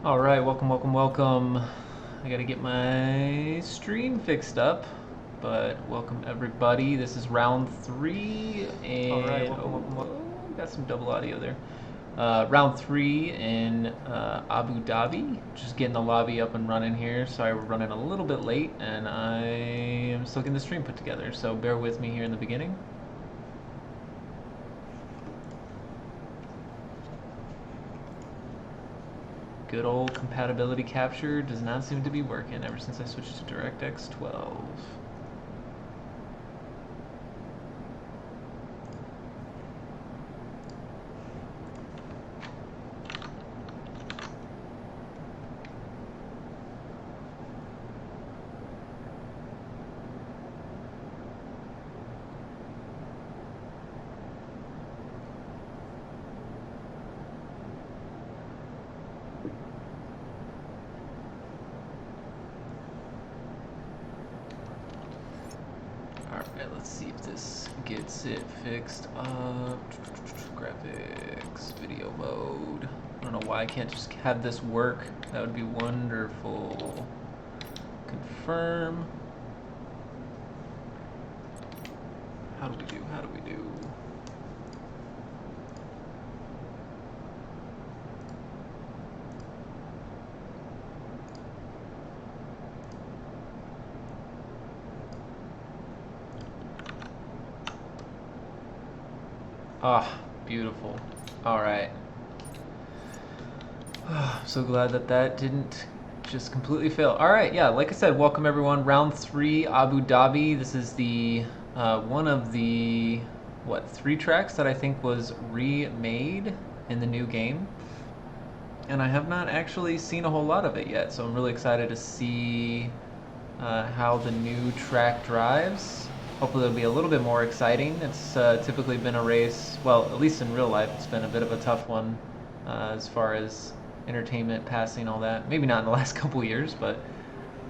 All right, welcome. I gotta get my stream fixed up, but welcome everybody. This is round three, and All right, welcome. got some double audio there. Round three in Abu Dhabi. Just getting the lobby up and running here. Sorry, we're running a little bit late, and I am still getting the stream put together. So bear with me here in the beginning. Good old compatibility capture does not seem to be working ever since I switched to DirectX 12. Alright, let's see if this gets it fixed up. Graphics, video mode. I don't know why I can't just have this work. That would be wonderful. Confirm. How do we do? Ah, beautiful. All right. I'm so glad that didn't just completely fail. All right, yeah, like I said, welcome everyone. Round three, Abu Dhabi. This is the one of the three tracks that I think was remade in the new game, and I have not actually seen a whole lot of it yet. So I'm really excited to see how the new track drives. Hopefully it'll be a little bit more exciting. It's typically been a race, well, at least in real life, it's been a bit of a tough one as far as entertainment, passing, all that. Maybe not in the last couple years, but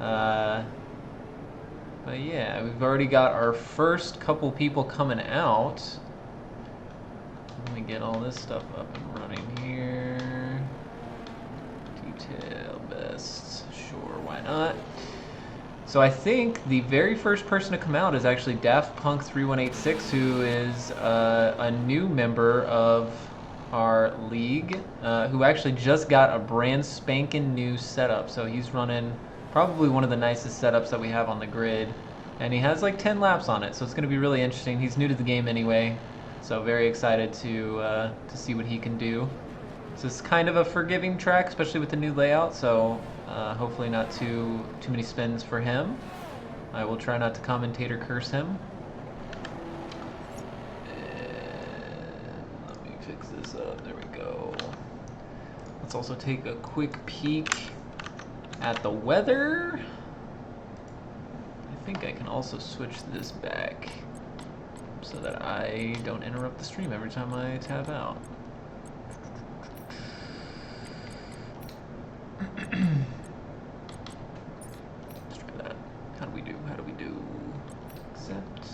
yeah, we've already got our first couple people coming out. Let me get all this stuff up and running here. Detail best, sure, why not? So I think the very first person to come out is actually Daft Punk 3186, who is a new member of our league, who actually just got a brand spanking new setup. So he's running probably one of the nicest setups that we have on the grid, and he has like 10 laps on it. So it's going to be really interesting. He's new to the game anyway, so very excited to see what he can do. So it's kind of a forgiving track, especially with the new layout. So hopefully not too many spins for him. I will try not to commentate or curse him. And let me fix this up. There we go. Let's also take a quick peek at the weather. I think I can also switch this back so that I don't interrupt the stream every time I tab out. Let's try that. How do we do? Accept.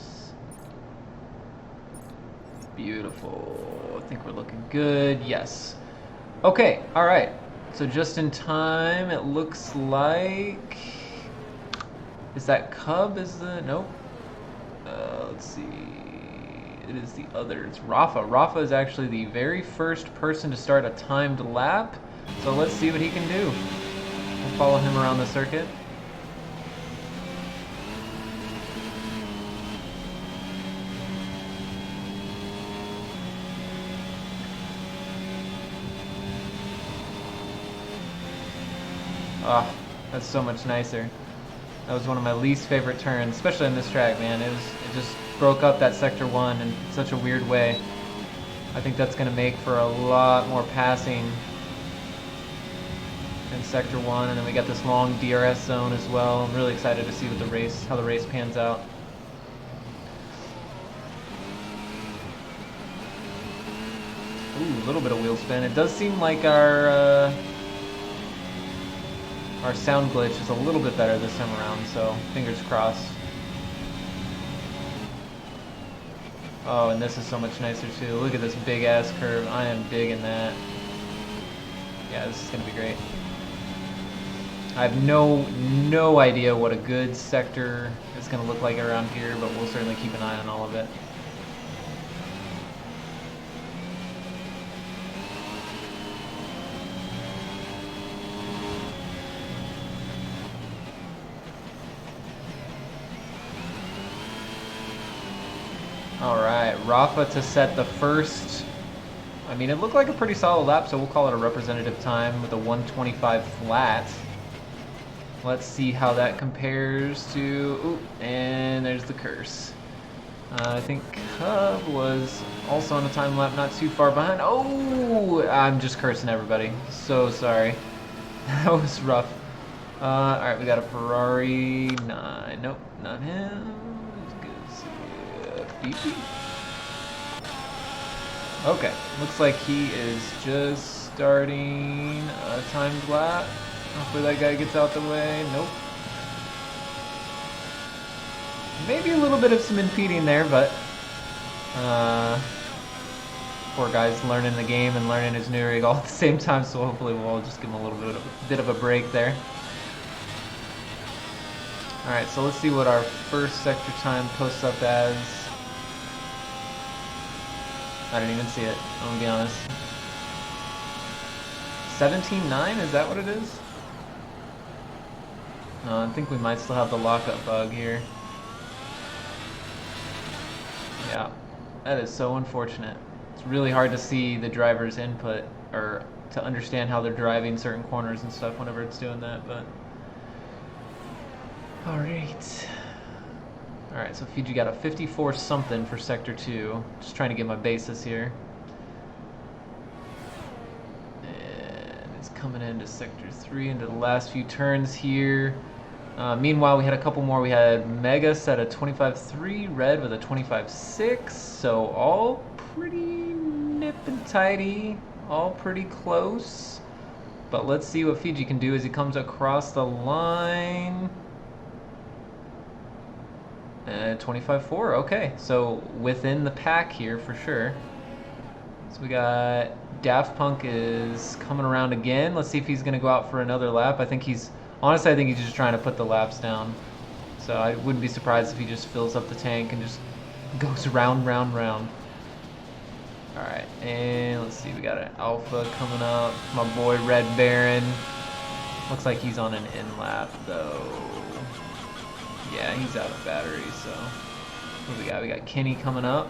Beautiful. I think we're looking good. Yes. Okay. All right. So just in time, it looks like. Is that Cub? Nope. Let's see. It is the other. It's Rafa. Rafa is actually the very first person to start a timed lap. So let's see what he can do. We'll follow him around the circuit. Oh, that's so much nicer. That was one of my least favorite turns, especially on this track, man. It just broke up that sector one in such a weird way. I think that's gonna make for a lot more passing in sector one, and then we got this long DRS zone as well. I'm really excited to see how the race pans out. Ooh, a little bit of wheel spin. It does seem like our sound glitch is a little bit better this time around, so fingers crossed. Oh, and this is so much nicer too. Look at this big ass curve. I am digging that. Yeah, this is gonna be great. I have no idea what a good sector is going to look like around here, but we'll certainly keep an eye on all of it. Alright, Rafa to set the first. I mean, it looked like a pretty solid lap, so we'll call it a representative time with a 125 flat. Let's see how that compares to... Ooh, and there's the curse. I think Cub was also on a time lap not too far behind. Oh, I'm just cursing everybody. So sorry. That was rough. Alright, we got a Ferrari 9. Nope, not him. Beep, beep. Okay, looks like he is just starting a timed lap. Hopefully that guy gets out the way. Nope. Maybe a little bit of some impeding there, but poor guy's learning the game and learning his new rig all at the same time, so hopefully we'll all just give him a little bit of a break there. Alright, so let's see what our first sector time posts up as. I didn't even see it, I'm gonna be honest. 17.9, is that what it is? I think we might still have the lockup bug here. Yeah, that is so unfortunate. It's really hard to see the driver's input, or to understand how they're driving certain corners and stuff whenever it's doing that, but... Alright. Alright, so Fiji got a 54 something for Sector 2. Just trying to get my basis here. And it's coming into Sector 3, into the last few turns here. Meanwhile, we had a couple more. We had Mega set a 25.3, Red with a 25.6. So all pretty nip and tidy. All pretty close. But let's see what Fiji can do as he comes across the line. 25.4, okay, so within the pack here for sure. So we got Daft Punk is coming around again. Let's see if he's gonna go out for another lap. Honestly, I think he's just trying to put the laps down. So I wouldn't be surprised if he just fills up the tank and just goes round, round, round. Alright, and let's see, we got an Alpha coming up. My boy Red Baron. Looks like he's on an in lap though. Yeah, he's out of battery, so... What do we got? We got Kenny coming up.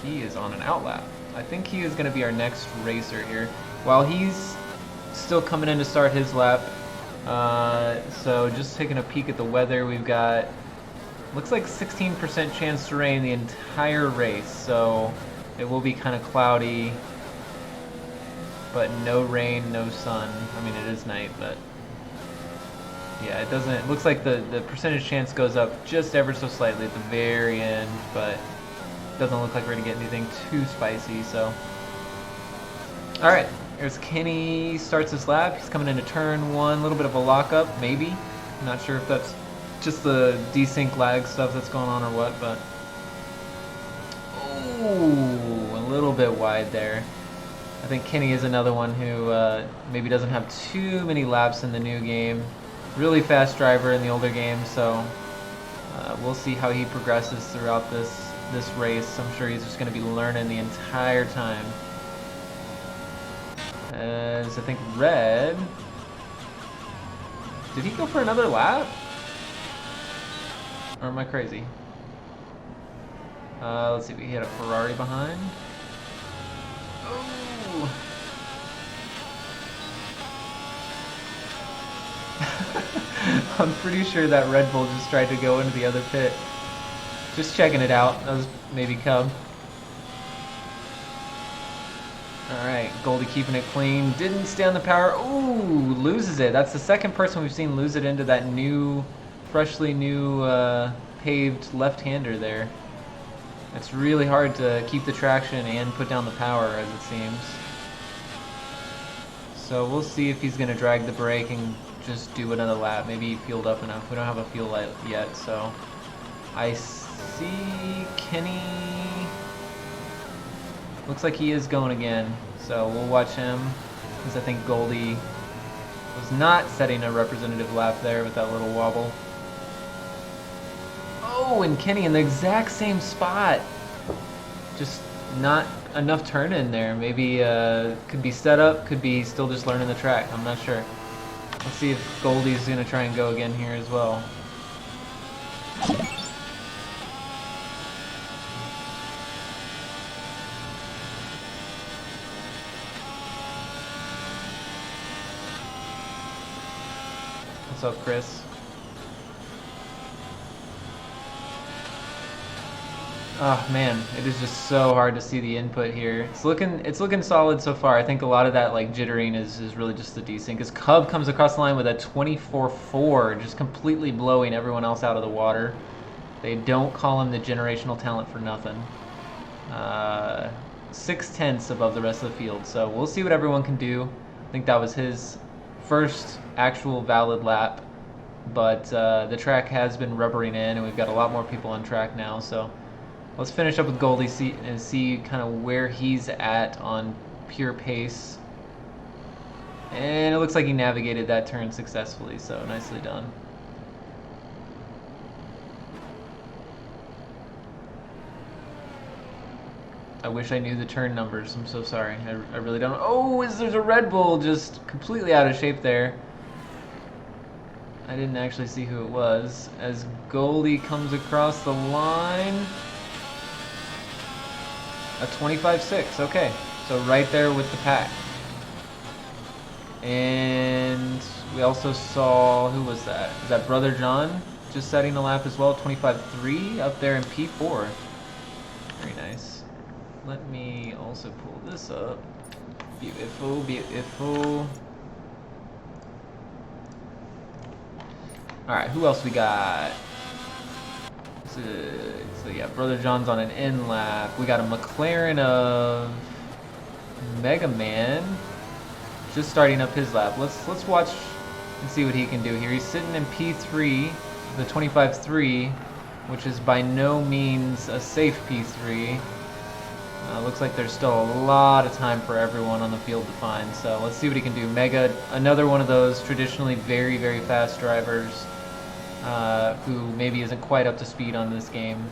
He is on an outlap. I think he is going to be our next racer here. While he's still coming in to start his lap, so just taking a peek at the weather, we've got... Looks like 16% chance to rain the entire race, so it will be kind of cloudy, but no rain, no sun. I mean, it is night, but... Yeah, it doesn't... It looks like the percentage chance goes up just ever so slightly at the very end, but it doesn't look like we're going to get anything too spicy, so... Alright, there's Kenny, starts his lap. He's coming into turn 1, a little bit of a lockup, maybe. I'm not sure if that's just the desync lag stuff that's going on or what, but... Ooh, a little bit wide there. I think Kenny is another one who maybe doesn't have too many laps in the new game. Really fast driver in the older game, so we'll see how he progresses throughout this race. I'm sure he's just going to be learning the entire time. As I think Red... Did he go for another lap? Or am I crazy? Let's see, we hit a Ferrari behind. Oh! I'm pretty sure that Red Bull just tried to go into the other pit. Just checking it out. That was maybe Cub. Alright, Goldie keeping it clean. Didn't stay on the power. Ooh, loses it. That's the second person we've seen lose it into that new, freshly new paved left-hander there. It's really hard to keep the traction and put down the power, as it seems. So we'll see if he's going to drag the brake and just do another lap. Maybe he fueled up enough. We don't have a fuel light yet, so... I see Kenny... Looks like he is going again, so we'll watch him. Because I think Goldie Was not setting a representative lap there with that little wobble. Oh, and Kenny in the exact same spot. Just not enough turn in there. Maybe could be set up, could be still just learning the track. I'm not sure. Let's see if Goldie's gonna try and go again here as well. What's up, Chris? Oh man, it is just so hard to see the input here. It's looking solid so far. I think a lot of that like jittering is really just the desync. As Cub comes across the line with a 24.4, just completely blowing everyone else out of the water. They don't call him the generational talent for nothing. 6/10 above the rest of the field. So we'll see what everyone can do. I think that was his first actual valid lap, but the track has been rubbering in, and we've got a lot more people on track now. So let's finish up with Goldie and see kind of where he's at on pure pace. And it looks like he navigated that turn successfully, so nicely done. I wish I knew the turn numbers. I'm so sorry. I really don't. Oh, there's a Red Bull just completely out of shape there. I didn't actually see who it was. As Goldie comes across the line. A 25.6. Okay. So right there with the pack. And we also saw, who was that? Is that Brother John just setting a lap as well? 25.3 up there in P4. Very nice. Let me also pull this up. Beautiful, beautiful. Alright, who else we got? So yeah, Brother John's on an in lap. We got a McLaren of Mega Man just starting up his lap. Let's watch and see what he can do here. He's sitting in P3, the 25.3, which is by no means a safe P3. Looks like there's still a lot of time for everyone on the field to find, so let's see what he can do. Mega, another one of those traditionally very, very fast drivers who maybe isn't quite up to speed on this game.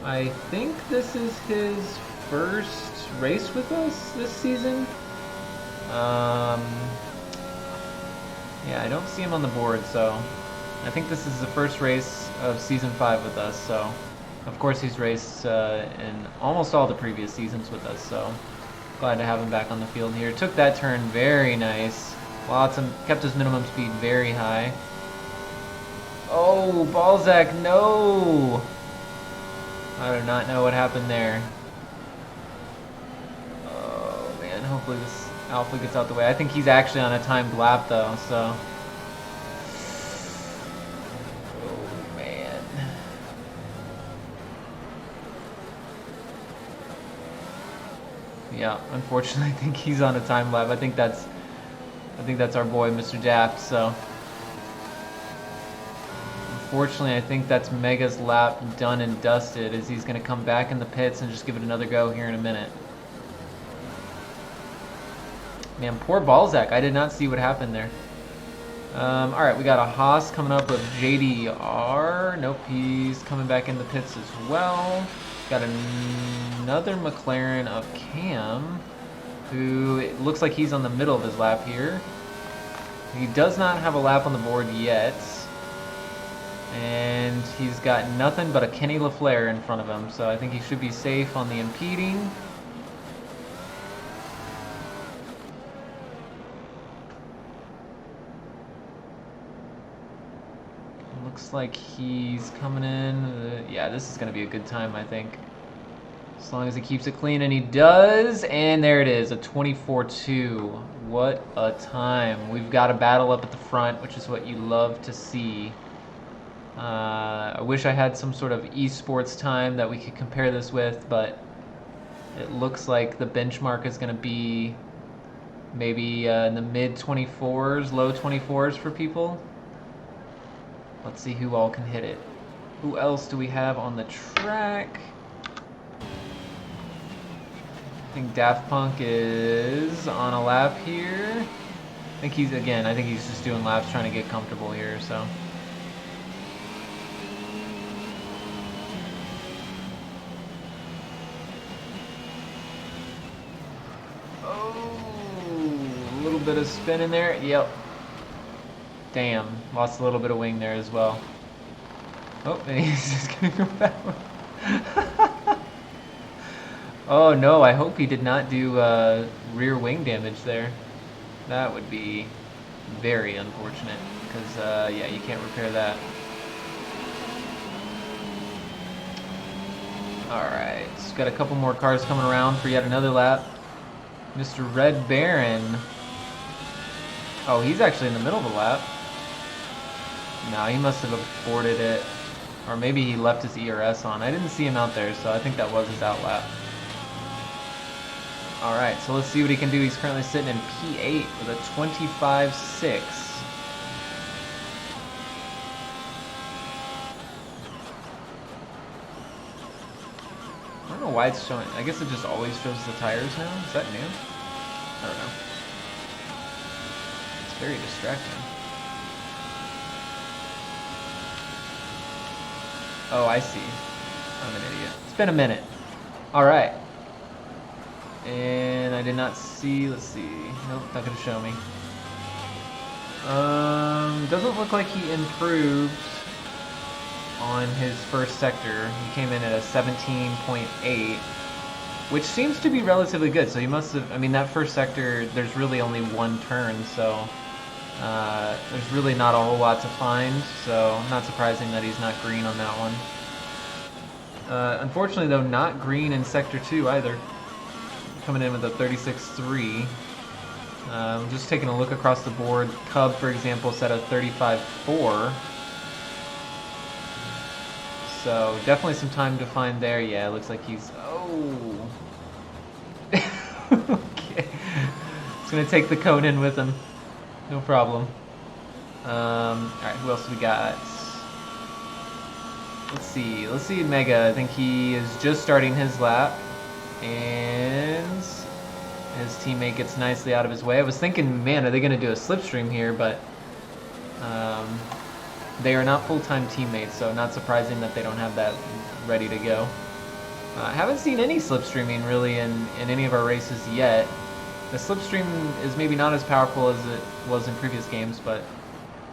I think this is his first race with us this season. Yeah, I don't see him on the board, so I think this is the first race of Season 5 with us, so of course he's raced in almost all the previous seasons with us, so glad to have him back on the field here. Took that turn very nice. Kept his minimum speed very high. Oh, Balzac, no! I do not know what happened there. Oh man, hopefully this Alpha gets out the way. I think he's actually on a timed lap though, so. Oh man. Yeah, unfortunately I think he's on a time lap. I think that's our boy Mr. Daft, so. Unfortunately, I think that's Mega's lap done and dusted, as he's going to come back in the pits and just give it another go here in a minute. Man, poor Balzac. I did not see what happened there. Alright, we got a Haas coming up with JDR. Nope, he's coming back in the pits as well. Got another McLaren of Cam, who it looks like he's on the middle of his lap here. He does not have a lap on the board yet. And he's got nothing but a Kenny LaFleur in front of him, so I think he should be safe on the impeding. Looks like he's coming in. Yeah, this is going to be a good time, I think. As long as he keeps it clean, and he does. And there it is, a 24.2. What a time. We've got a battle up at the front, which is what you love to see. I wish I had some sort of esports time that we could compare this with, but it looks like the benchmark is going to be maybe in the mid 24s, low 24s for people. Let's see who all can hit it. Who else do we have on the track? I think Daft Punk is on a lap here. think he's just doing laps trying to get comfortable here, so. Oh, a little bit of spin in there. Yep. Damn, lost a little bit of wing there as well. Oh, and he's just gonna go backward. Oh no, I hope he did not do rear wing damage there. That would be very unfortunate, because yeah, you can't repair that. Alright, so got a couple more cars coming around for yet another lap. Mr. Red Baron. Oh, he's actually in the middle of the lap. No, he must have aborted it. Or maybe he left his ERS on. I didn't see him out there, so I think that was his out lap. Alright, so let's see what he can do. He's currently sitting in P8 with a 25.6. I don't know why it's showing. I guess it just always shows the tires now. Is that new? I don't know. It's very distracting. Oh, I see. I'm an idiot. It's been a minute. Alright. And I did not see, let's see. Nope, not gonna show me. Doesn't look like he improved on his first sector. He came in at a 17.8, which seems to be relatively good. So he must have, I mean, that first sector, there's really only one turn, so there's really not a whole lot to find. So not surprising that he's not green on that one. Unfortunately, though, not green in sector 2 either. Coming in with a 36.3. Just taking a look across the board. Cub, for example, set a 35.4. So definitely some time to find there. Yeah, it looks like he's... Oh! Okay. He's going to take the cone in with him. No problem. Alright, who else we got? Let's see Mega. I think he is just starting his lap. And his teammate gets nicely out of his way. I was thinking, man, are they going to do a slipstream here? But they are not full-time teammates, so not surprising that they don't have that ready to go. I haven't seen any slipstreaming really in any of our races yet. The slipstream is maybe not as powerful as it was in previous games, but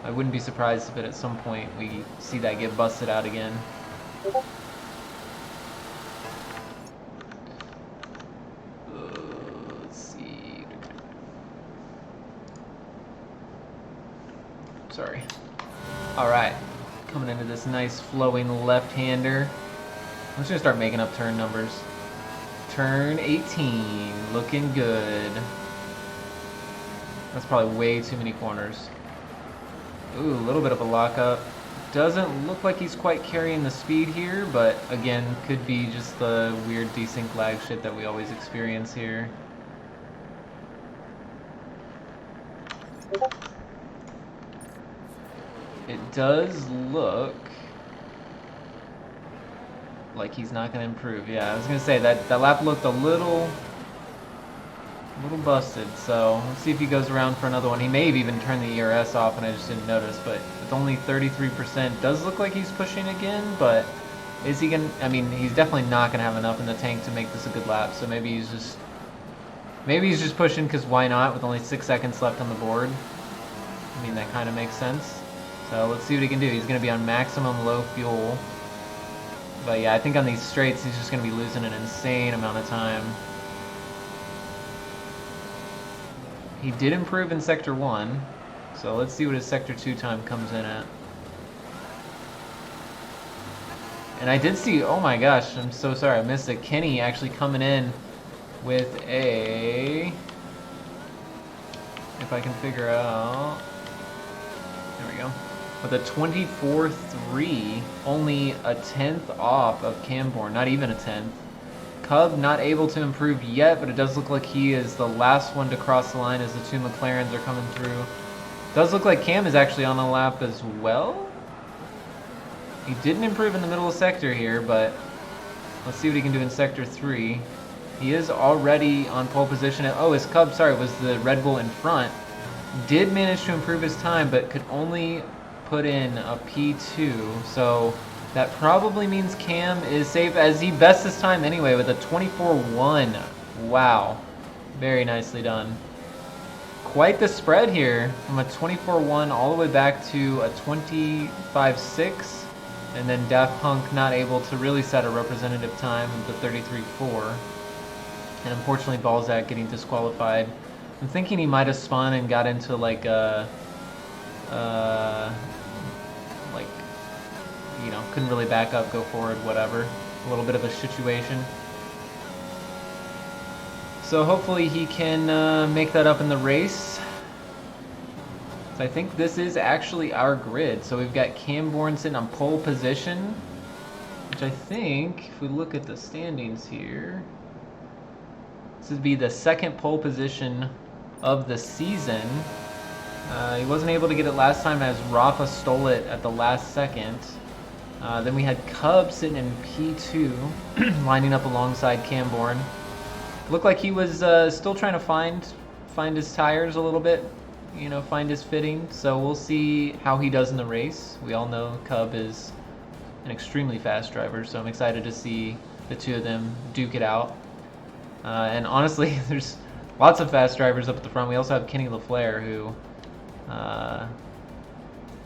I wouldn't be surprised if at some point we see that get busted out again. Sorry. Alright, coming into this nice flowing left-hander. I'm just going to start making up turn numbers. Turn 18, looking good. That's probably way too many corners. Ooh, a little bit of a lockup. Doesn't look like he's quite carrying the speed here, but again, could be just the weird desync lag shit that we always experience here. It does look like he's not going to improve. Yeah, I was going to say that lap looked a little busted. So let's see if he goes around for another one. He may have even turned the ERS off and I just didn't notice. But with only 33%, does look like he's pushing again. But is he going to, I mean, he's definitely not going to have enough in the tank to make this a good lap. So maybe he's just pushing because why not with only 6 seconds left on the board. I mean, that kind of makes sense. So let's see what he can do. He's going to be on maximum low fuel. But yeah, I think on these straights, he's just going to be losing an insane amount of time. He did improve in Sector 1. So let's see what his Sector 2 time comes in at. And I did see, oh my gosh, I'm so sorry, I missed it. Kenny actually coming in with a... If I can figure out... There we go. With a 24.3, only a 10th off of Camborne, not even a 10th. Cub not able to improve yet, but it does look like he is the last one to cross the line as the two McLarens are coming through. Does look like Cam is actually on a lap as well. He didn't improve in the middle of sector here, but let's see what he can do in Sector 3. He is already on pole position. Oh, his Cub, sorry, was the Red Bull in front. did manage to improve his time, but could only put in a P2. So that probably means Cam is safe, as he bests his time anyway with a 24-1. Wow. Very nicely done. Quite the spread here, from a 24-1 all the way back to a 25-6. And then Daft Punk not able to really set a representative time with the 33-4. And unfortunately, Balzac getting disqualified. I'm thinking he might have spun and got into like a, like, you know, couldn't really back up, go forward, whatever. A little bit of a situation. So hopefully he can make that up in the race. So I think this is actually our grid. So we've got Camborne sitting on pole position, which I think, if we look at the standings here, this would be the second pole position of the season. He wasn't able to get it last time as Rafa stole it at the last second. Then we had Cub sitting in P2, lining up alongside Camborne. Looked like he was still trying to find his tires a little bit, you know, find his fitting. So we'll see how he does in the race. We all know Cub is an extremely fast driver, so I'm excited to see the two of them duke it out. And honestly, there's lots of fast drivers up at the front. We also have Kenny LaFleur, who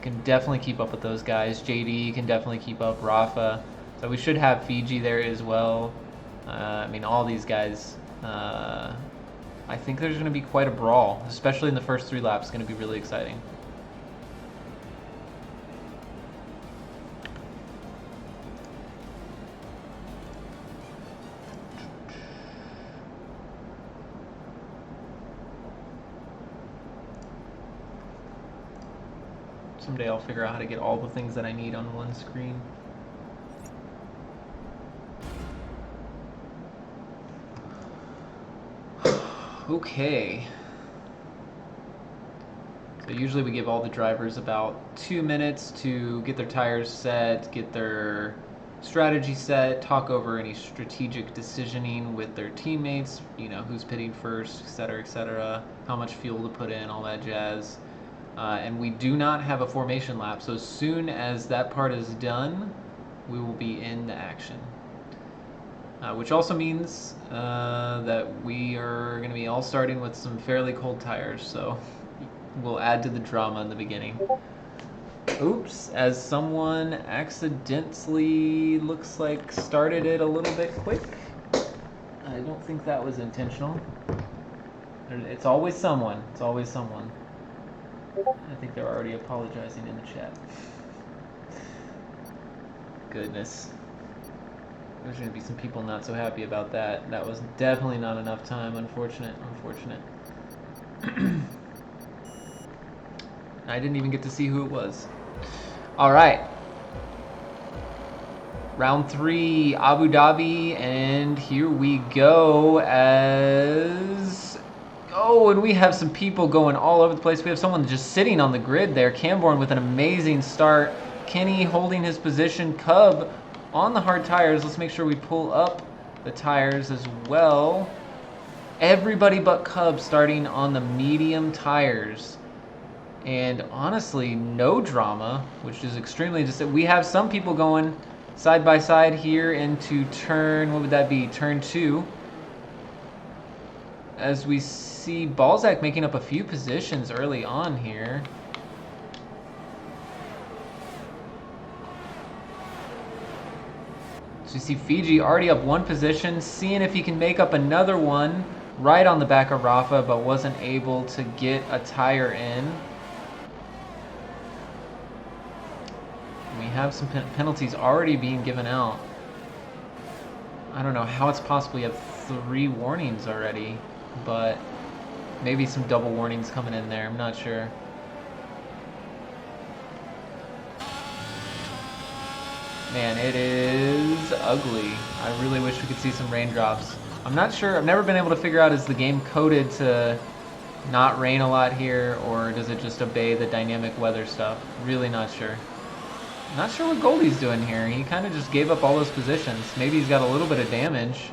can definitely keep up with those guys. JD can definitely keep up, Rafa. So we should have Fiji there as well. I mean, all these guys. I think there's going to be quite a brawl, especially in the first 3 laps. It's going to be really exciting. Someday I'll figure out how to get all the things that I need on one screen. Okay. So usually we give all the drivers about 2 minutes to get their tires set, get their strategy set, talk over any strategic decisioning with their teammates, you know, who's pitting first, etc., how much fuel to put in, all that jazz. And we do not have a formation lap, so as soon as that part is done, we will be in the action. Which also means that we are going to be all starting with some fairly cold tires, so we'll add to the drama in the beginning. Oops, as someone accidentally looks like started it a little bit quick. I don't think that was intentional. It's always someone. It's always someone. I think they're already apologizing in the chat. Goodness. There's going to be some people not so happy about that. That was definitely not enough time. Unfortunate. I didn't even get to see who it was. All right. Round 3, Abu Dhabi, and here we go as... Oh, and we have some people going all over the place. We have someone just sitting on the grid there. Camborne with an amazing start. Kenny holding his position. Cub on the hard tires. Let's make sure we pull up the tires as well. Everybody but Cub starting on the medium tires. And honestly, no drama, which is extremely just. We have some people going side by side here into turn, what would that be? Turn 2. As we see Balzac making up a few positions early on here. So you see Fiji already up 1 position, seeing if he can make up another one right on the back of Rafa, but wasn't able to get a tire in. We have some penalties already being given out. I don't know how it's possible you have 3 warnings already, but maybe some double warnings coming in there. I'm not sure. Man, it is ugly. I really wish we could see some raindrops. I'm not sure. I've never been able to figure out, is the game coded to not rain a lot here, or does it just obey the dynamic weather stuff? Really not sure. Not sure what Goldie's doing here. He kind of just gave up all those positions. Maybe he's got a little bit of damage.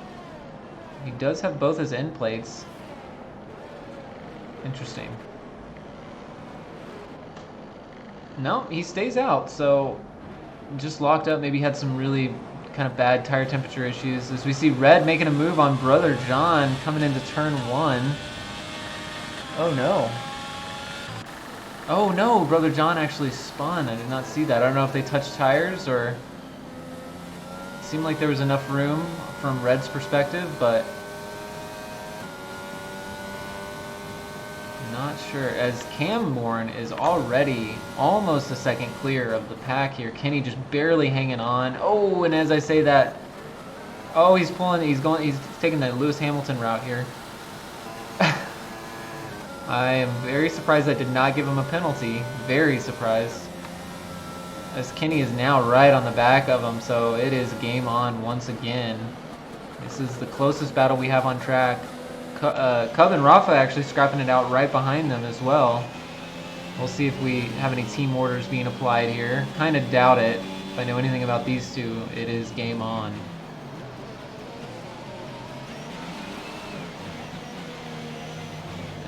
He does have both his end plates. Interesting. No, he stays out, so just locked up. Maybe had some really kind of bad tire temperature issues. As we see Red making a move on Brother John coming into turn 1. Oh no. Oh no, Brother John actually spun. I did not see that. I don't know if they touched tires or... It seemed like there was enough room from Red's perspective, but... Not sure, as Camborn is already almost a second clear of the pack here. Kenny just barely hanging on. Oh, and as I say that, oh, he's taking the Lewis Hamilton route here. I am very surprised I did not give him a penalty. Very surprised. As Kenny is now right on the back of him, so it is game on once again. This is the closest battle we have on track. Cub and Rafa actually scrapping it out right behind them as well. We'll see if we have any team orders being applied here. Kind of doubt it. If I know anything about these two, it is game on.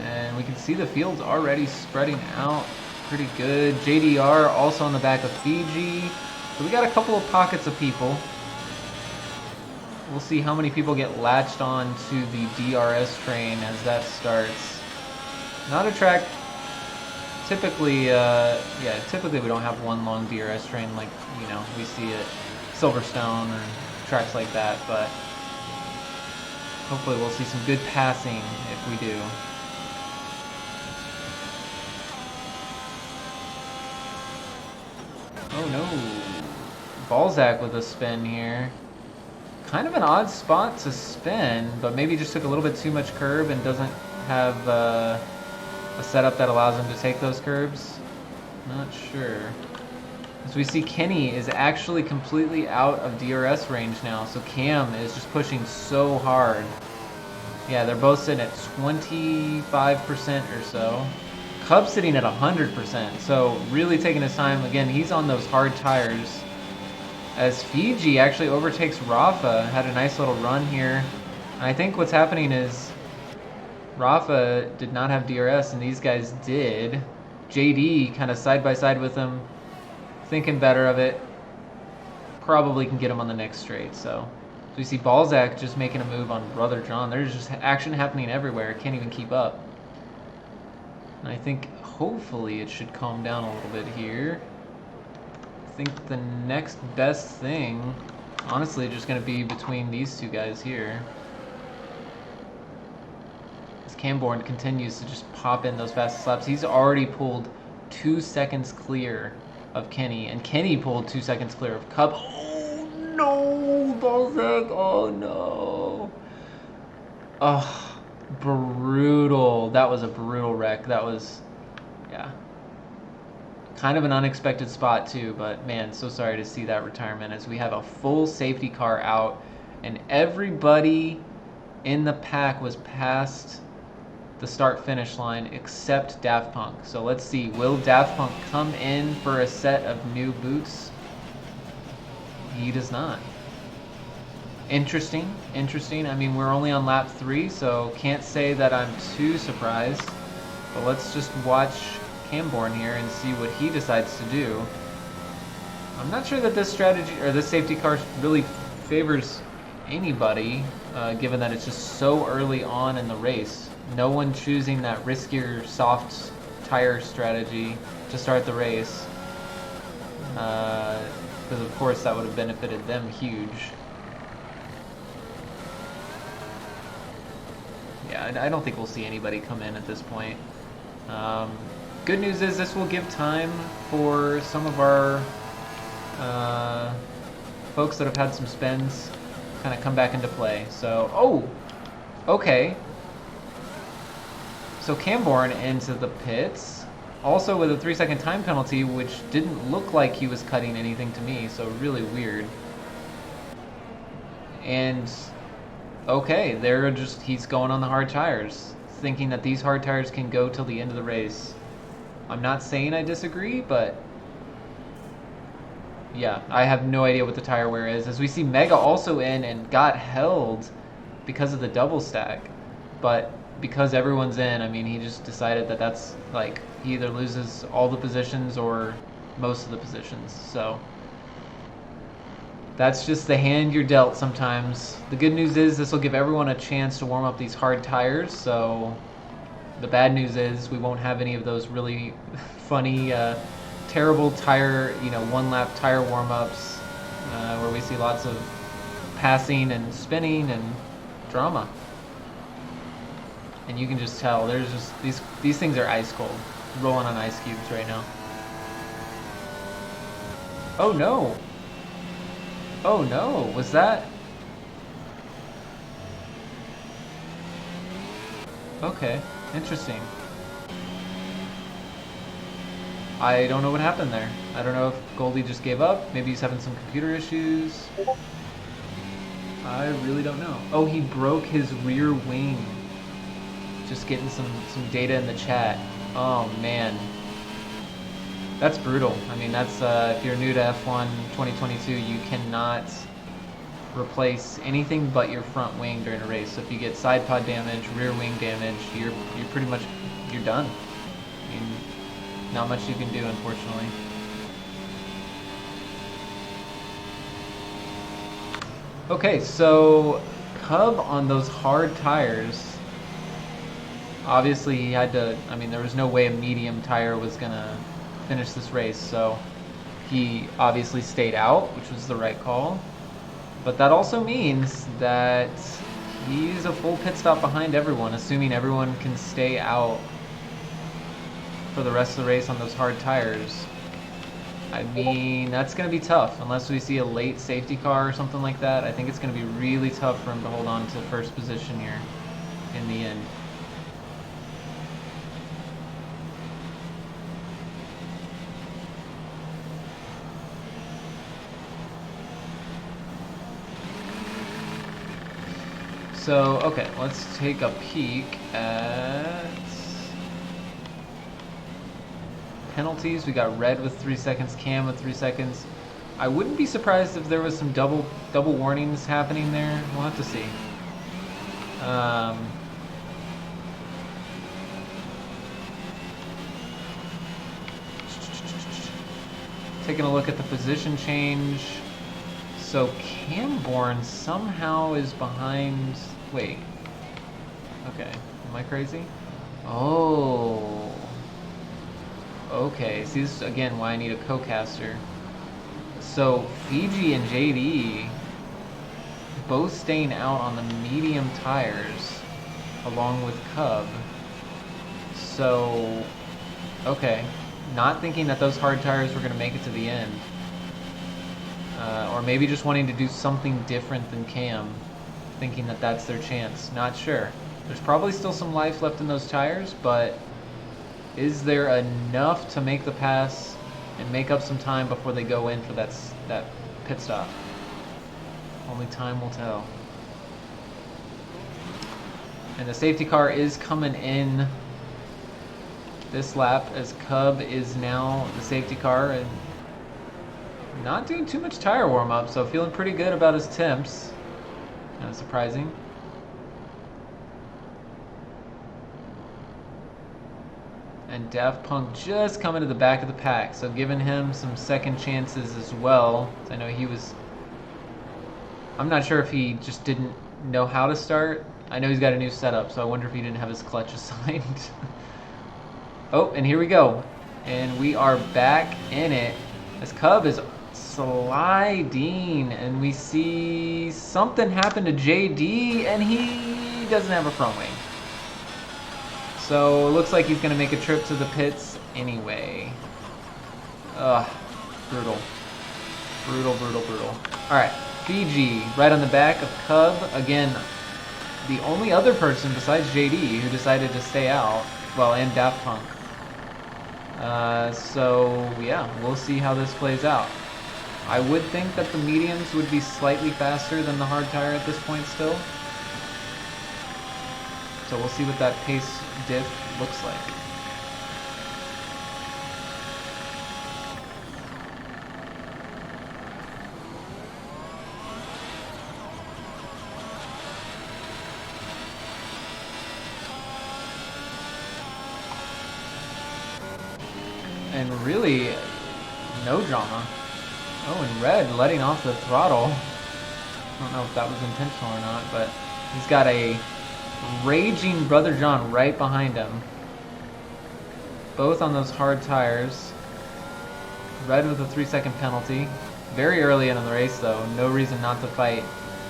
And we can see the field's already spreading out pretty good. JDR also on the back of Fiji. So we got a couple of pockets of people. We'll see how many people get latched on to the DRS train as that starts. Not a track, typically, typically we don't have one long DRS train like, you know, we see at Silverstone or tracks like that, but hopefully we'll see some good passing if we do. Oh no, Balzac with a spin here. Kind of an odd spot to spin, but maybe just took a little bit too much curb and doesn't have a setup that allows him to take those curbs. Not sure. As we see, Kenny is actually completely out of DRS range now, so Cam is just pushing so hard. Yeah, they're both sitting at 25% or so. Cub's sitting at 100%, so really taking his time. Again, he's on those hard tires. As Fiji actually overtakes Rafa, had a nice little run here. And I think what's happening is Rafa did not have DRS and these guys did. JD kind of side by side with him, thinking better of it. Probably can get him on the next straight. So we see Balzac just making a move on Brother John. There's just action happening everywhere. Can't even keep up. And I think hopefully it should calm down a little bit here. I think the next best thing, honestly, just going to be between these two guys here. As Camborn continues to just pop in those fast laps. He's already pulled 2 seconds clear of Kenny, and Kenny pulled 2 seconds clear of Cub. Oh no, Balzac! Oh no! Oh, brutal. That was a brutal wreck. That was, yeah. Kind of an unexpected spot too, but man, so sorry to see that retirement as we have a full safety car out and everybody in the pack was past the start-finish line except Daft Punk. So let's see, will Daft Punk come in for a set of new boots? He does not. Interesting. I mean, we're only on lap 3, so can't say that I'm too surprised, but let's just watch Camborn here and see what he decides to do. I'm not sure that this strategy or this safety car really favors anybody, given that it's just so early on in the race. No one choosing that riskier soft tire strategy to start the race, because of course that would have benefited them huge. Yeah, I don't think we'll see anybody come in at this point. Good news is this will give time for some of our folks that have had some spins kind of come back into play. So, oh, okay. So Camborn into the pits, also with a 3-second time penalty, which didn't look like he was cutting anything to me, so really weird. And, okay, he's going on the hard tires, thinking that these hard tires can go till the end of the race. I'm not saying I disagree, but yeah, I have no idea what the tire wear is. As we see Mega also in and got held because of the double stack, but because everyone's in, I mean, he just decided that that's like he either loses all the positions or most of the positions. So that's just the hand you're dealt sometimes. The good news is this will give everyone a chance to warm up these hard tires. So the bad news is we won't have any of those really funny, terrible tire, one-lap tire warm-ups where we see lots of passing and spinning and drama. And you can just tell there's just these things are ice cold, rolling on ice cubes right now. Oh no! Oh no! Was that? Okay, interesting. I don't know what happened there. I don't know if Goldie just gave up. Maybe he's having some computer issues. I really don't know. Oh, he broke his rear wing. Just getting some data in the chat. Oh man, that's brutal. I mean, that's if you're new to F1 2022, you cannot replace anything but your front wing during a race. So if you get side pod damage, rear wing damage, you're pretty much done. I mean, not much you can do, unfortunately. Okay, so Cub on those hard tires. Obviously, he had to. I mean, there was no way a medium tire was gonna finish this race, so he obviously stayed out, which was the right call. But that also means that he's a full pit stop behind everyone, assuming everyone can stay out for the rest of the race on those hard tires. I mean, that's going to be tough unless we see a late safety car or something like that. I think it's going to be really tough for him to hold on to first position here in the end. So, okay, let's take a peek at penalties. We got Red with 3 seconds, Cam with 3 seconds. I wouldn't be surprised if there was some double warnings happening there. We'll have to see. Taking a look at the position change. So Camborne somehow is behind. Wait. Okay. Am I crazy? Oh. Okay. See, this is again why I need a co-caster. So Fiji and JD both staying out on the medium tires along with Cub. So, okay. Not thinking that those hard tires were going to make it to the end. Or maybe just wanting to do something different than Cam, thinking that that's their chance. Not sure. There's probably still some life left in those tires, but is there enough to make the pass and make up some time before they go in for that pit stop? Only time will tell. And the safety car is coming in this lap as Cub is now the safety car and not doing too much tire warm-up, so feeling pretty good about his temps. Kind of surprising. And Daft Punk just coming to the back of the pack, so giving him some second chances as well. I know he was... I'm not sure if he just didn't know how to start. I know he's got a new setup, so I wonder if he didn't have his clutch assigned. Oh, and here we go. And we are back in it as Cub is sliding, and we see something happen to JD, and he doesn't have a front wing. So it looks like he's going to make a trip to the pits anyway. Ugh, brutal. Brutal, brutal, brutal. Alright, Fiji right on the back of Cub. Again, the only other person besides JD who decided to stay out, well, and Daft Punk. So yeah, we'll see how this plays out. I would think that the mediums would be slightly faster than the hard tire at this point still. So we'll see what that pace diff looks like. And really, no drama. Oh, and Red letting off the throttle. I don't know if that was intentional or not, but he's got a raging Brother John right behind him. Both on those hard tires. Red with a 3-second penalty. Very early in the race, though. No reason not to fight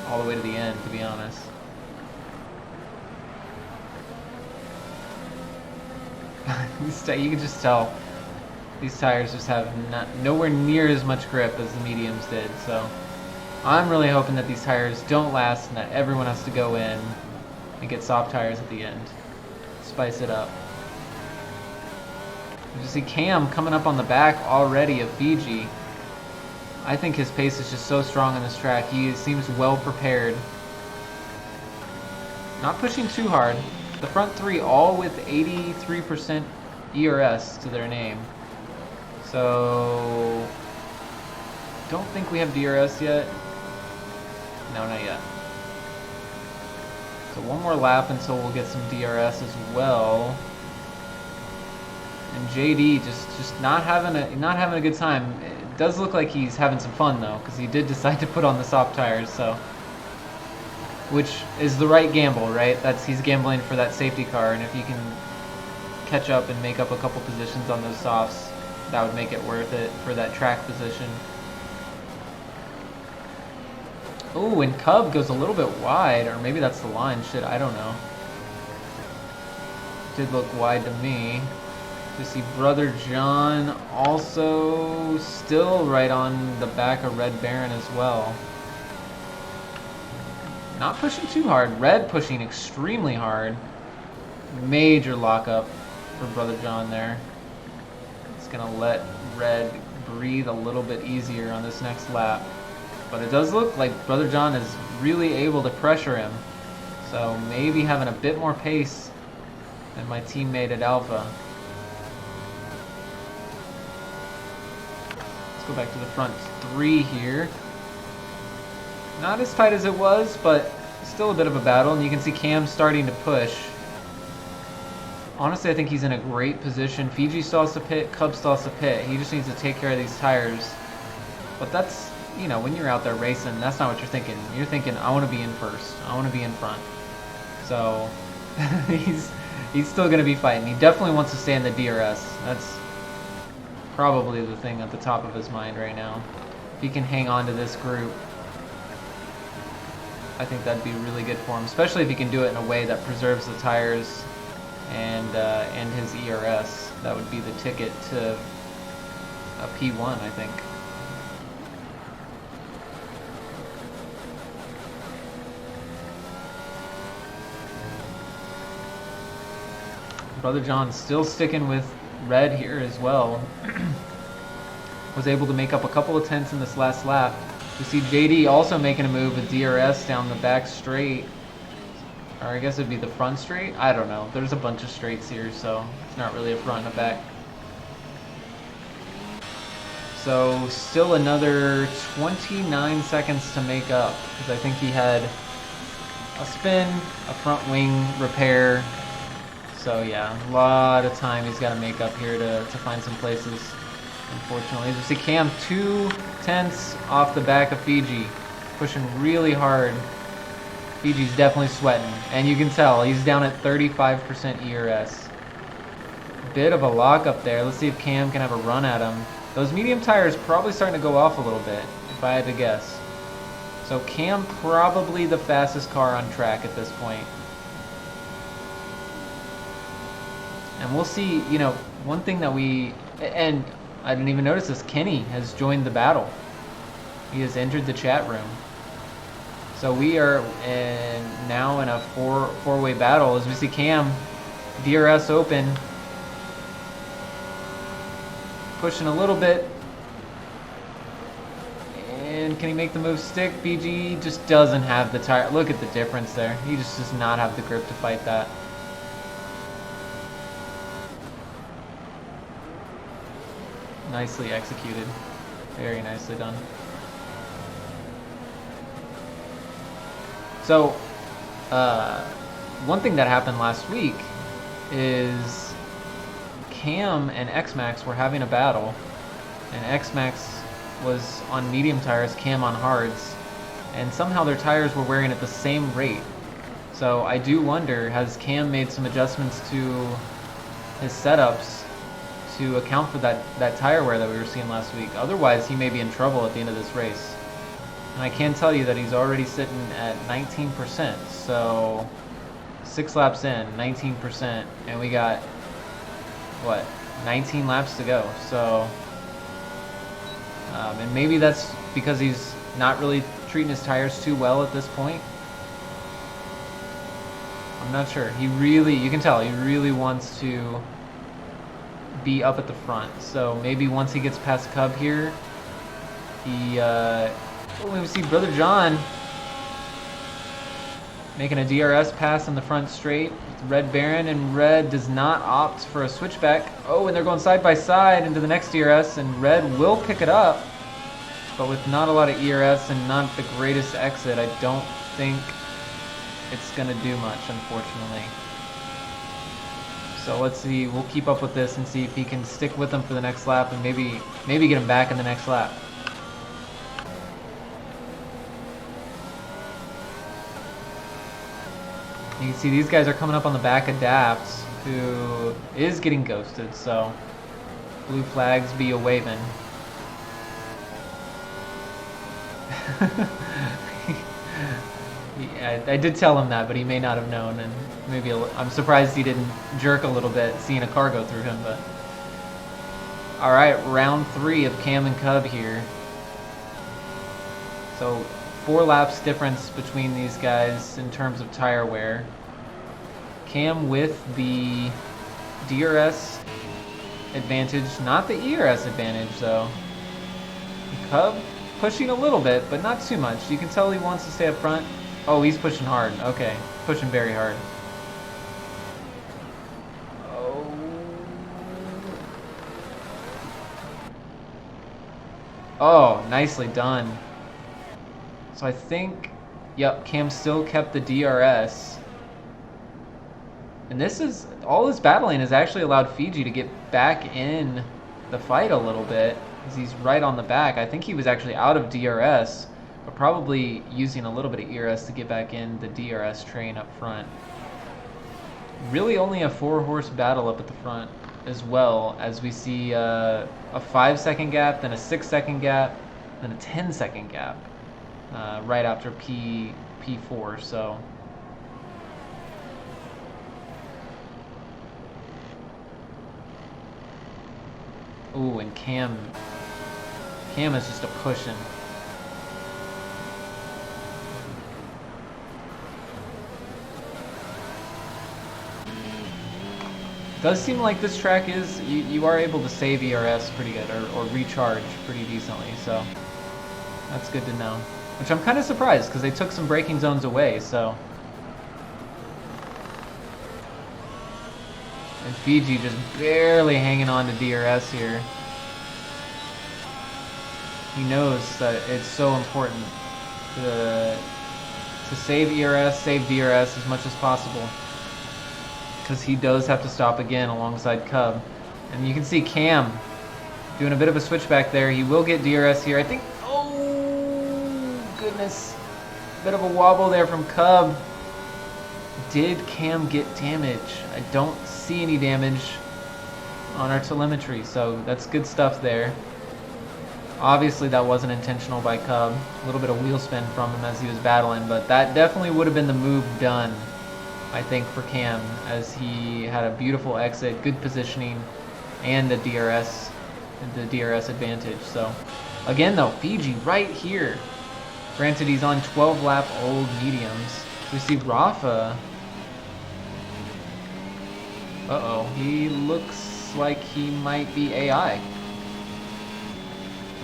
all the way to the end, to be honest. You can just tell these tires just have nowhere near as much grip as the mediums did. So I'm really hoping that these tires don't last and that everyone has to go in and get soft tires at the end. Spice it up. You see Cam coming up on the back already of Fiji. I think his pace is just so strong on this track. He seems well prepared. Not pushing too hard. The front three all with 83% ERS to their name. So, don't think we have DRS yet. No, not yet. So one more lap until we'll get some DRS as well. And JD just not having a good time. It does look like he's having some fun though, because he did decide to put on the soft tires. So, which is the right gamble, right? He's gambling for that safety car, and if you can catch up and make up a couple positions on those softs, that would make it worth it for that track position. Oh, and Cub goes a little bit wide, or maybe that's the line. Shit, I don't know. Did look wide to me. To see Brother John also still right on the back of Red Baron as well. Not pushing too hard. Red pushing extremely hard. Major lockup for Brother John there. It's going to let Red breathe a little bit easier on this next lap. But it does look like Brother John is really able to pressure him. So maybe having a bit more pace than my teammate at Alpha. Let's go back to the front three here. Not as tight as it was, but still a bit of a battle. And you can see Cam starting to push. Honestly, I think he's in a great position. Fiji still has to pit, Cub still has to pit. He just needs to take care of these tires. But that's, you know, when you're out there racing, that's not what you're thinking. You're thinking, I want to be in first. I want to be in front. So he's still going to be fighting. He definitely wants to stay in the DRS. That's probably the thing at the top of his mind right now. If he can hang on to this group, I think that'd be really good for him, especially if he can do it in a way that preserves the tires and his ERS. That would be the ticket to a P1, I think. Brother John still sticking with Red here as well. Was able to make up a couple of tenths in this last lap. You see JD also making a move with DRS down the back straight. Or I guess it'd be the front straight? I don't know. There's a bunch of straights here, so it's not really a front and a back. So still another 29 seconds to make up, because I think he had a spin, a front wing repair. So yeah, a lot of time he's got to make up here to find some places. Unfortunately, as you see Cam 2 tenths off the back of Fiji, pushing really hard. Fiji's definitely sweating, and you can tell he's down at 35% ERS. Bit of a lock up there. Let's see if Cam can have a run at him. Those medium tires probably starting to go off a little bit, if I had to guess. So Cam probably the fastest car on track at this point. And we'll see, you know, one thing that and I didn't even notice this, Kenny has joined the battle. He has entered the chat room. So we are now in a four-way battle as we see Cam, DRS open, pushing a little bit. And can he make the move stick? BG just doesn't have the tire. Look at the difference there. He just does not have the grip to fight that. Nicely executed. Very nicely done. So, one thing that happened last week is Cam and X-Max were having a battle. and X-Max was on medium tires, Cam on hards, and somehow their tires were wearing at the same rate. So I do wonder, has Cam made some adjustments to his setups to account for that tire wear that we were seeing last week? Otherwise, he may be in trouble at the end of this race. And I can tell you that he's already sitting at 19%, so 6 laps in, 19%, and we got, what, 19 laps to go. So, and maybe that's because he's not really treating his tires too well at this point. I'm not sure. He really, you can tell, he really wants to be up at the front. So maybe once he gets past Cub here, he, we see Brother John making a DRS pass in the front straight. Red Baron, and Red does not opt for a switchback. Oh, and they're going side by side into the next DRS, and Red will pick it up, but with not a lot of ERS and not the greatest exit, I don't think it's going to do much, unfortunately. So let's see, we'll keep up with this and see if he can stick with them for the next lap and maybe get him back in the next lap. You can see these guys are coming up on the back of Daft, who is getting ghosted, so blue flags be a-waving. Yeah, I did tell him that, but he may not have known, and maybe I'm surprised he didn't jerk a little bit seeing a car go through him. But all right, round 3 of Cam and Cub here. So 4 laps difference between these guys in terms of tire wear. Cam with the DRS advantage, not the ERS advantage though. Cub pushing a little bit, but not too much. You can tell he wants to stay up front. Oh, he's pushing hard. Okay, pushing very hard. Oh. Oh, nicely done. So I think, yep, Cam still kept the DRS. And this is, all this battling has actually allowed Fiji to get back in the fight a little bit, because he's right on the back. I think he was actually out of DRS, but probably using a little bit of ERS to get back in the DRS train up front. Really only a 4-horse battle up at the front, as well as we see a 5-second gap, then a 6-second gap, then a 10-second gap. Right after P4, so ooh, and Cam is just a pushing. Does seem like this track is, you are able to save ERS pretty good, or recharge pretty decently, so that's good to know. Which I'm kind of surprised, because they took some braking zones away, so. And Fiji just barely hanging on to DRS here. He knows that it's so important to save ERS, save DRS as much as possible. Because he does have to stop again alongside Cub. And you can see Cam doing a bit of a switchback there. He will get DRS here, I think. Goodness, bit of a wobble there from Cub. Did Cam get damage? I don't see any damage on our telemetry, so that's good stuff there. Obviously that wasn't intentional by Cub. A little bit of wheel spin from him as he was battling, but that definitely would have been the move done, I think, for Cam, as he had a beautiful exit, good positioning, and the DRS advantage. So again though, Fiji right here. Granted, he's on 12-lap old mediums. We see Rafa. Uh-oh, he looks like he might be AI.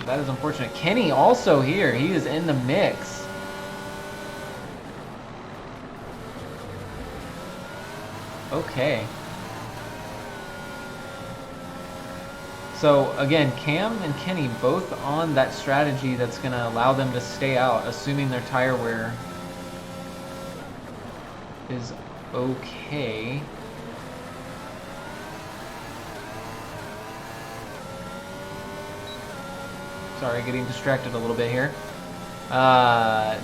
That is unfortunate. Kenny also here. He is in the mix. Okay. So again, Cam and Kenny both on that strategy that's going to allow them to stay out, assuming their tire wear is okay. Sorry, getting distracted a little bit here.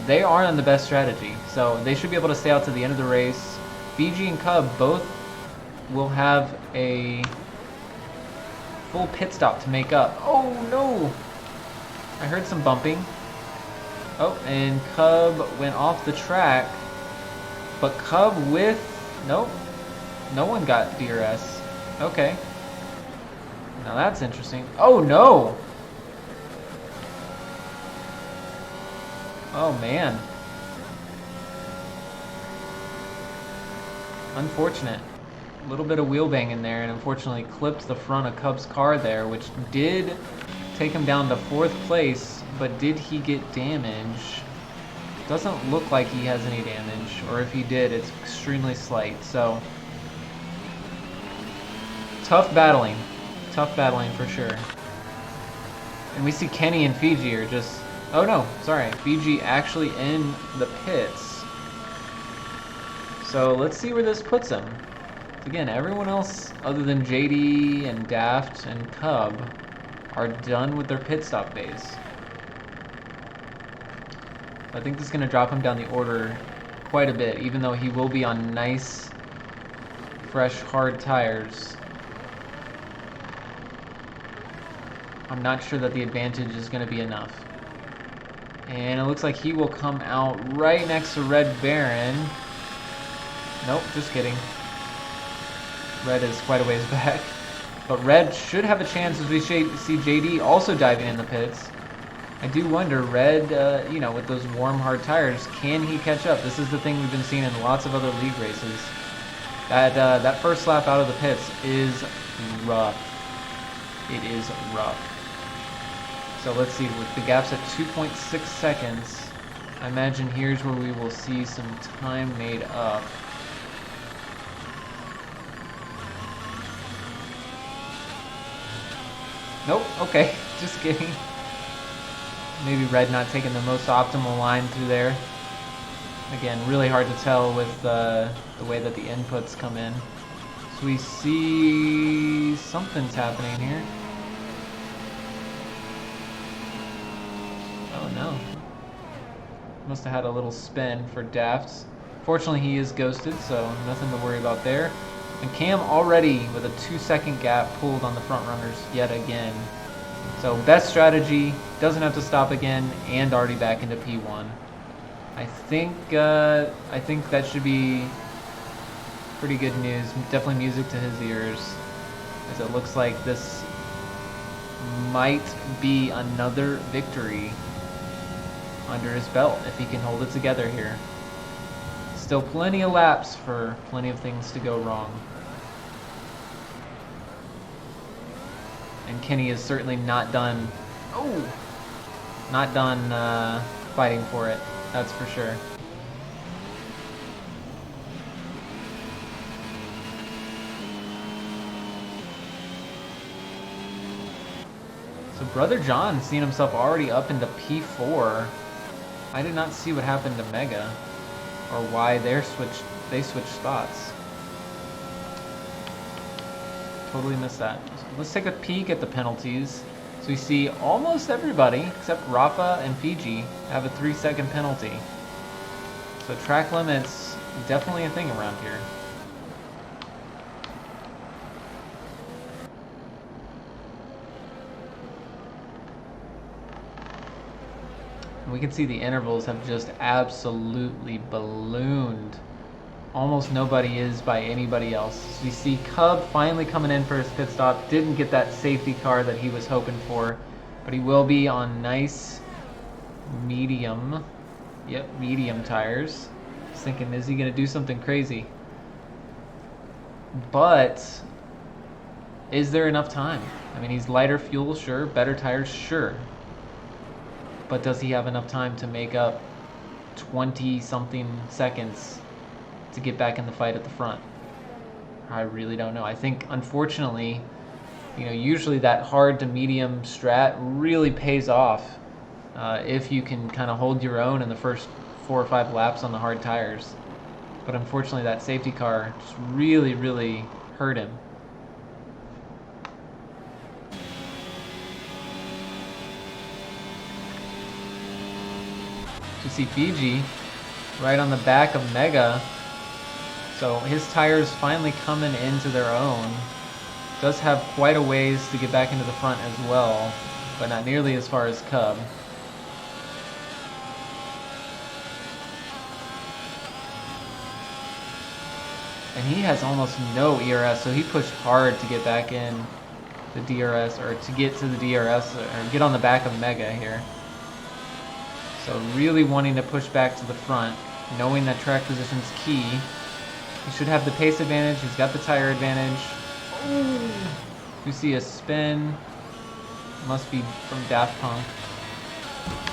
They are on the best strategy, so they should be able to stay out to the end of the race. Fiji and Cub both will have a full pit stop to make up. Oh no! I heard some bumping. Oh, and Cub went off the track, but Cub with... Nope. No one got DRS. Okay. Now that's interesting. Oh no! Oh man. Unfortunate. A little bit of wheel bang in there, and unfortunately clipped the front of Cub's car there, which did take him down to 4th place, but did he get damage? Doesn't look like he has any damage, or if he did, it's extremely slight, so... Tough battling for sure. And we see Kenny and Fiji are just... Oh no, sorry, Fiji actually in the pits. So let's see where this puts him. Again, everyone else other than JD and Daft and Cub are done with their pit stop days. I think this is going to drop him down the order quite a bit, even though he will be on nice, fresh, hard tires. I'm not sure that the advantage is going to be enough. And it looks like he will come out right next to Red Baron. Nope, just kidding. Red is quite a ways back. But Red should have a chance as we see JD also diving in the pits. I do wonder, Red, you know, with those warm, hard tires, can he catch up? This is the thing we've been seeing in lots of other league races. That first lap out of the pits is rough. It is rough. So let's see, with the gaps at 2.6 seconds, I imagine here's where we will see some time made up. Nope, okay, just kidding. Maybe Red not taking the most optimal line through there. Again, really hard to tell with the way that the inputs come in. So we see something's happening here. Oh no. Must have had a little spin for Daft. Fortunately, he is ghosted, so nothing to worry about there. And Cam already with a 2-second gap pulled on the front runners yet again. So best strategy, doesn't have to stop again, and already back into P1. I think that should be pretty good news. Definitely music to his ears, as it looks like this might be another victory under his belt if he can hold it together here. Still plenty of laps for plenty of things to go wrong. And Kenny is certainly not done. Oh, not done fighting for it. That's for sure. So Brother John seeing himself already up into P4. I did not see what happened to Mega, or why they switched spots. Totally missed that. So let's take a peek at the penalties. So we see almost everybody, except Rafa and Fiji, have a 3-second penalty. So track limits, definitely a thing around here. We can see the intervals have just absolutely ballooned. Almost nobody is by anybody else. So we see Cub finally coming in for his pit stop. Didn't get that safety car that he was hoping for, but he will be on nice medium. Yep, medium tires. I was thinking, is he going to do something crazy? But is there enough time? I mean, he's lighter fuel, sure. Better tires, sure. But does he have enough time to make up 20-something seconds to get back in the fight at the front? I really don't know. I think, unfortunately, you know, usually that hard to medium strat really pays off if you can kind of hold your own in the first 4 or 5 laps on the hard tires. But unfortunately, that safety car just really, really hurt him. You see Fiji right on the back of Mega. So his tires finally coming into their own. Does have quite a ways to get back into the front as well, but not nearly as far as Cub. And he has almost no ERS, so he pushed hard to get back in the DRS, or to get to the DRS, or get on the back of Mega here. So really wanting to push back to the front, knowing that track position's key. He should have the pace advantage, he's got the tire advantage. Ooh. You see a spin, must be from Daft Punk.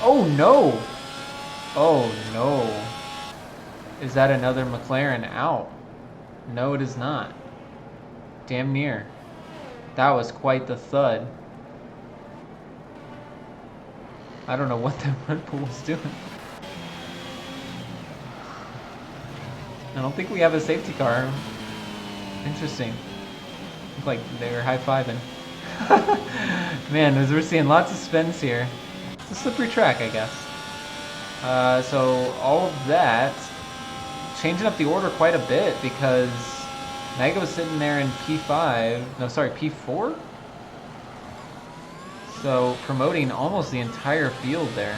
Oh no! Oh no. Is that another McLaren out? No, it is not. Damn near. That was quite the thud. I don't know what that Red Bull was doing. I don't think we have a safety car. Interesting. Look like they were high-fiving. Man, as we're seeing lots of spins here. It's a slippery track, I guess. So all of that, changing up the order quite a bit because Mega was sitting there in P5, no sorry, P4? So promoting almost the entire field there.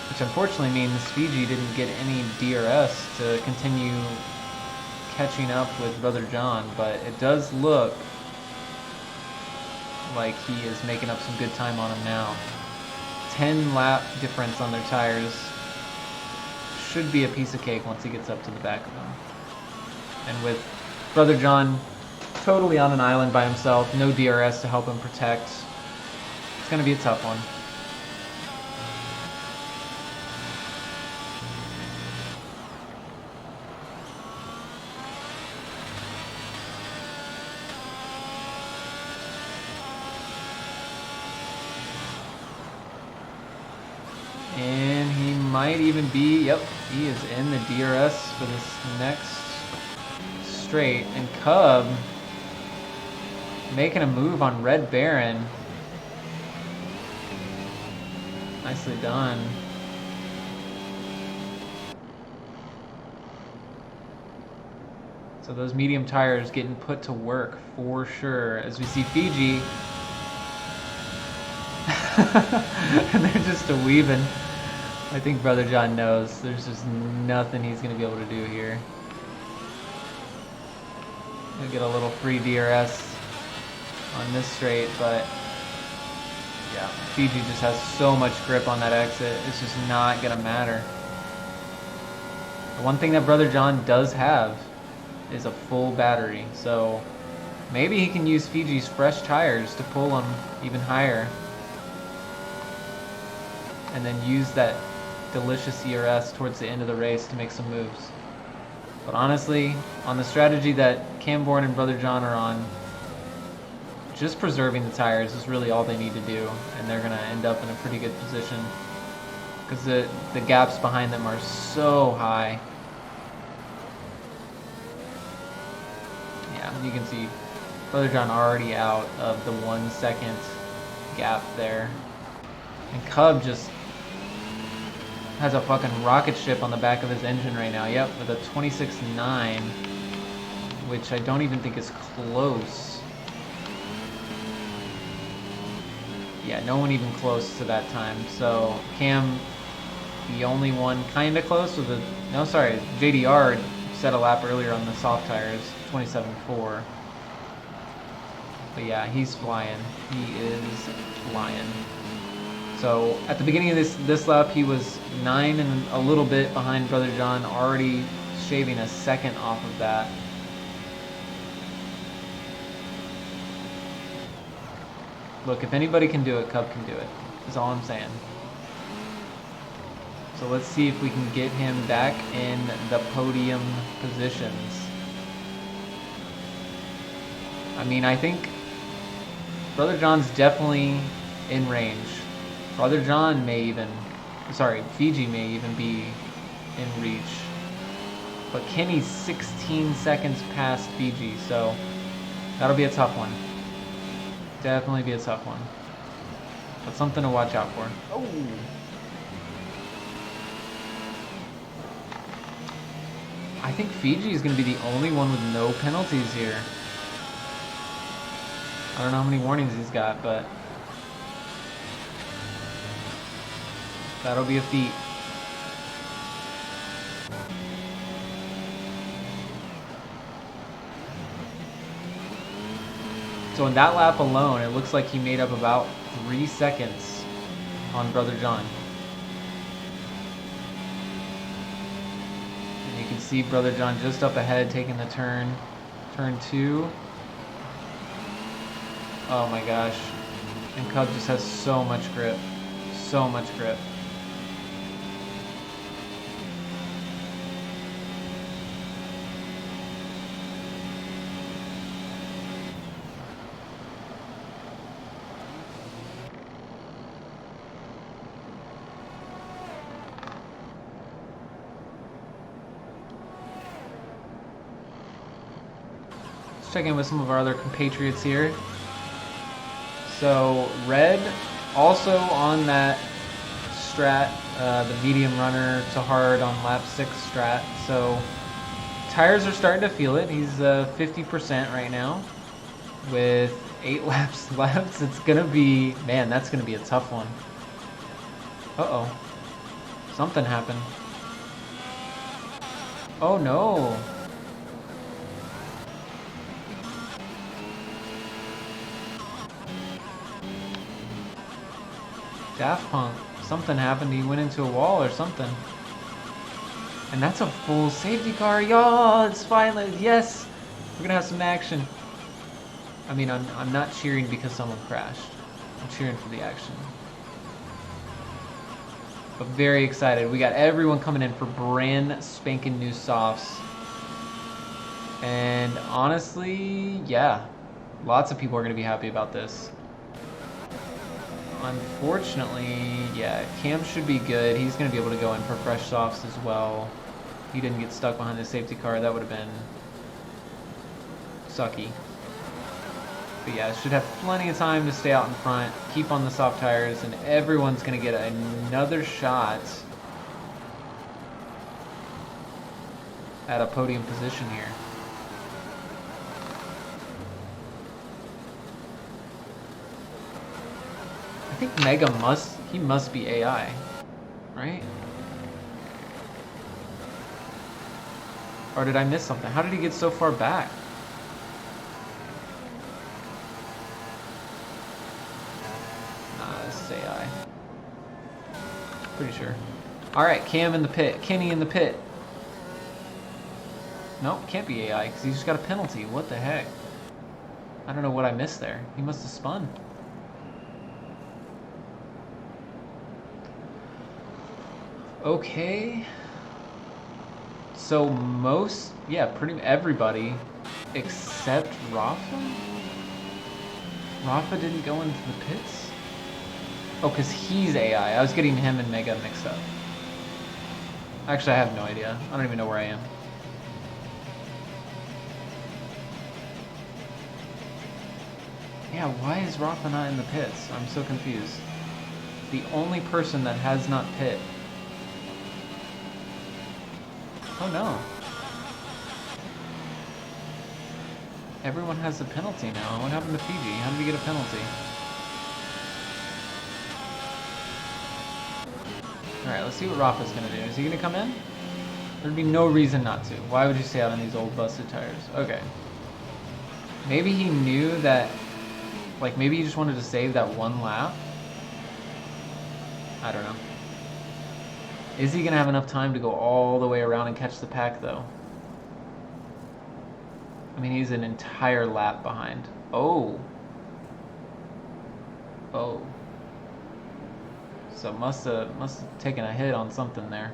Which unfortunately means Fiji didn't get any DRS to continue catching up with Brother John, but it does look like he is making up some good time on him now. 10 lap difference on their tires. Should be a piece of cake once he gets up to the back of them. And with Brother John totally on an island by himself, no DRS to help him protect, it's going to be a tough one. And he might even be, yep, he is in the DRS for this next straight. And Cub making a move on Red Baron. Nicely done. So those medium tires getting put to work for sure. As we see Fiji. And they're just a weaving. I think Brother John knows there's just nothing he's going to be able to do here. He'll get a little free DRS on this straight, but yeah, Fiji just has so much grip on that exit, it's just not going to matter. The one thing that Brother John does have is a full battery, so maybe he can use Fiji's fresh tires to pull him even higher. And then use that delicious ERS towards the end of the race to make some moves. But honestly, on the strategy that Camborne and Brother John are on, just preserving the tires is really all they need to do, and they're going to end up in a pretty good position because the gaps behind them are so high. Yeah, you can see Brother John already out of the 1 second gap there. And Cub just has a fucking rocket ship on the back of his engine right now. Yep, with a 26.9, which I don't even think is close. Yeah, no one even close to that time. So Cam, the only one kind of close with a, no sorry, JDR set a lap earlier on the soft tires, 27.4. But yeah, he's flying. He is flying. So at the beginning of this lap, he was 9 and a little bit behind Brother John, already shaving a second off of that. Look, if anybody can do it, Cub can do it. That's all I'm saying. So let's see if we can get him back in the podium positions. I mean, I think Brother John's definitely in range. Brother John may even, sorry, Fiji may even be in reach. But Kenny's 16 seconds past Fiji, so that'll be a tough one. Definitely be a tough one. That's something to watch out for. Oh. I think Fiji is going to be the only one with no penalties here. I don't know how many warnings he's got, but that'll be a feat. So in that lap alone, it looks like he made up about 3 seconds on Brother John. And you can see Brother John just up ahead taking the turn 2. Oh my gosh. And Cub just has so much grip. So much grip. Let's check in with some of our other compatriots here. So Red also on that strat, the medium runner to hard on lap 6 strat. So tires are starting to feel it. He's 50% right now with 8 laps left. It's gonna be, man, that's gonna be a tough one. Uh-oh, something happened. Oh no. Daft Punk, something happened. He went into a wall or something. And that's a full safety car. Y'all, it's finally, yes, we're gonna have some action. I mean, I'm not cheering because someone crashed. I'm cheering for the action. But very excited. We got everyone coming in for brand spanking new softs. And honestly, yeah, lots of people are gonna be happy about this. Unfortunately, yeah, Cam should be good. He's going to be able to go in for fresh softs as well. He didn't get stuck behind the safety car. That would have been sucky. But yeah, should have plenty of time to stay out in front, keep on the soft tires, and everyone's going to get another shot at a podium position here. I think Mega must be AI, right? Or did I miss something? How did he get so far back? Nah, this is AI. Pretty sure. Alright, Cam in the pit. Kenny in the pit. Nope, can't be AI because he just got a penalty. What the heck? I don't know what I missed there. He must have spun. Okay, so pretty everybody except Rafa? Rafa didn't go into the pits? Oh, because he's AI. I was getting him and Mega mixed up. Actually, I have no idea. I don't even know where I am. Yeah, why is Rafa not in the pits? I'm so confused. The only person that has not pit. Oh no. Everyone has a penalty now. What happened to Fiji? How did he get a penalty? Alright, let's see what Rafa's gonna do. Is he gonna come in? There'd be no reason not to. Why would you stay out on these old busted tires? Okay. Maybe he knew that, like maybe he just wanted to save that one lap. I don't know. Is he going to have enough time to go all the way around and catch the pack, though? I mean, he's an entire lap behind. Oh. Oh. So must have taken a hit on something there.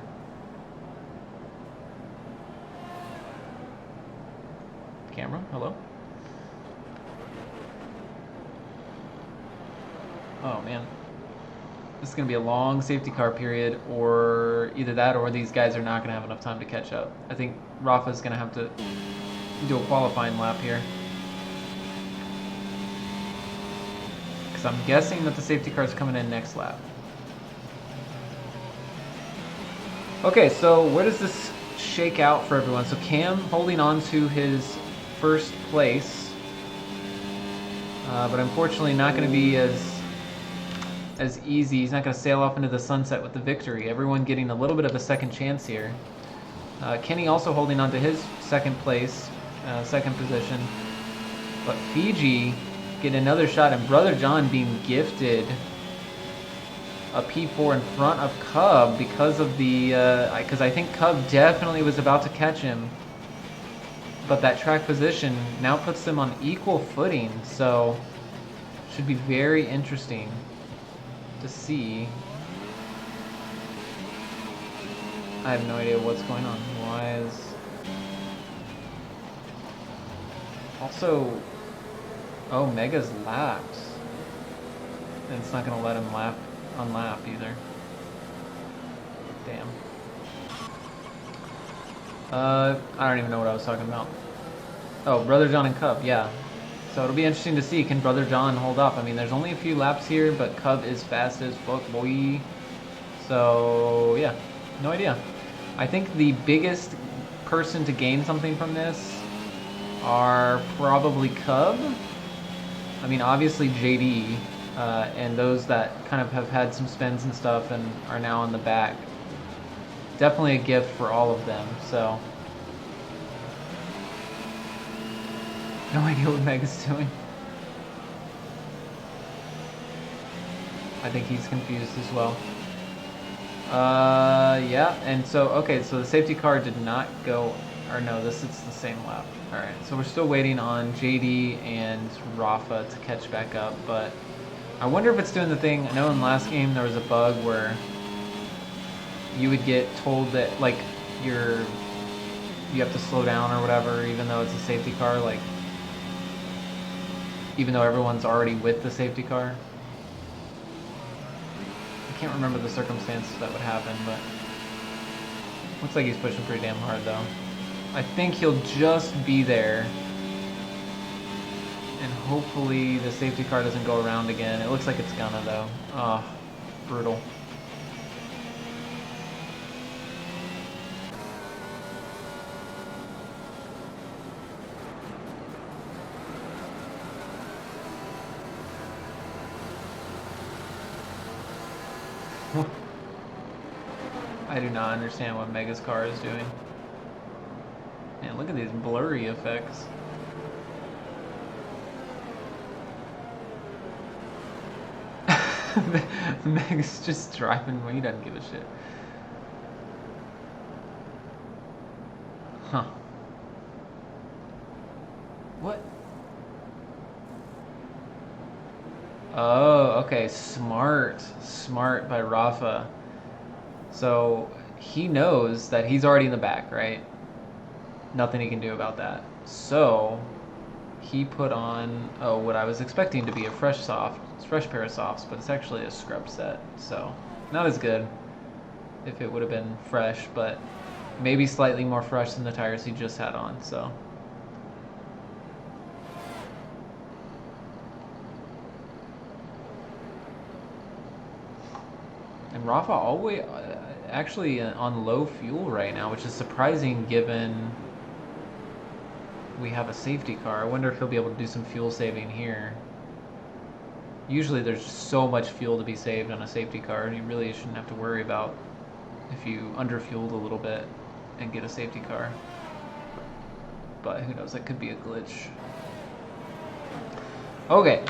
Camera, hello? Oh, man. This is going to be a long safety car period, or either that or these guys are not going to have enough time to catch up. I think Rafa's going to have to do a qualifying lap here. Because I'm guessing that the safety car is coming in next lap. Okay, so where does this shake out for everyone? So Cam holding on to his first place, but unfortunately not going to be as easy. He's not going to sail off into the sunset with the victory. Everyone getting a little bit of a second chance here. Kenny also holding on to his second place, second position. But Fiji getting another shot, and Brother John being gifted a P4 in front of Cub because of the, because I think Cub definitely was about to catch him. But that track position now puts them on equal footing, so should be very interesting to see. I have no idea what's going on. Why is... Also, oh, Mega's lapped. And it's not going to let him unlap either. Damn. I don't even know what I was talking about. Oh, Brother John and Cub, yeah. So it'll be interesting to see, can Brother John hold up? I mean, there's only a few laps here, but Cub is fast as fuck, boy. So, yeah, no idea. I think the biggest person to gain something from this are probably Cub. I mean, obviously JD, and those that kind of have had some spins and stuff and are now in the back. Definitely a gift for all of them, so. No idea what Meg is doing. I think he's confused as well. Yeah, and so, okay, so the safety car did not go, or no, it's the same lap. All right, so we're still waiting on JD and Rafa to catch back up, but I wonder if it's doing the thing. I know in last game there was a bug where you would get told that, like, you have to slow down or whatever, even though it's a safety car, like, even though everyone's already with the safety car. I can't remember the circumstances that would happen, but looks like he's pushing pretty damn hard though. I think he'll just be there, and hopefully the safety car doesn't go around again. It looks like it's gonna though. Oh, brutal. I do not understand what Mega's car is doing. Man, look at these blurry effects. Meg's just driving when he doesn't give a shit. Huh. What? Oh, okay. Smart. Smart by Rafa. So he knows that he's already in the back, right? Nothing he can do about that. So he put on, oh, what I was expecting to be a fresh pair of softs, but it's actually a scrub set. So not as good if it would have been fresh, but maybe slightly more fresh than the tires he just had on. So. And Rafa always actually on low fuel right now, which is surprising given we have a safety car. I wonder if he'll be able to do some fuel saving here. Usually there's so much fuel to be saved on a safety car, and you really shouldn't have to worry about if you underfueled a little bit and get a safety car. But who knows, that could be a glitch. Okay,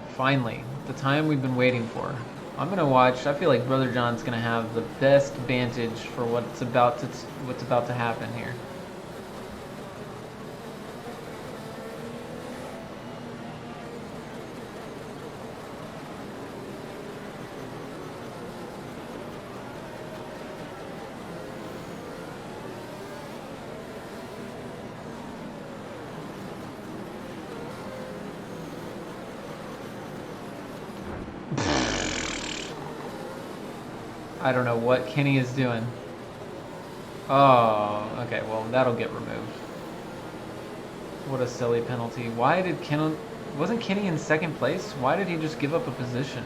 finally, the time we've been waiting for. I'm gonna watch. I feel like Brother John's gonna have the best vantage for what's about to happen here. I don't know what Kenny is doing. Oh, okay, well, that'll get removed. What a silly penalty. Why did Kenny... Wasn't Kenny in second place? Why did he just give up a position?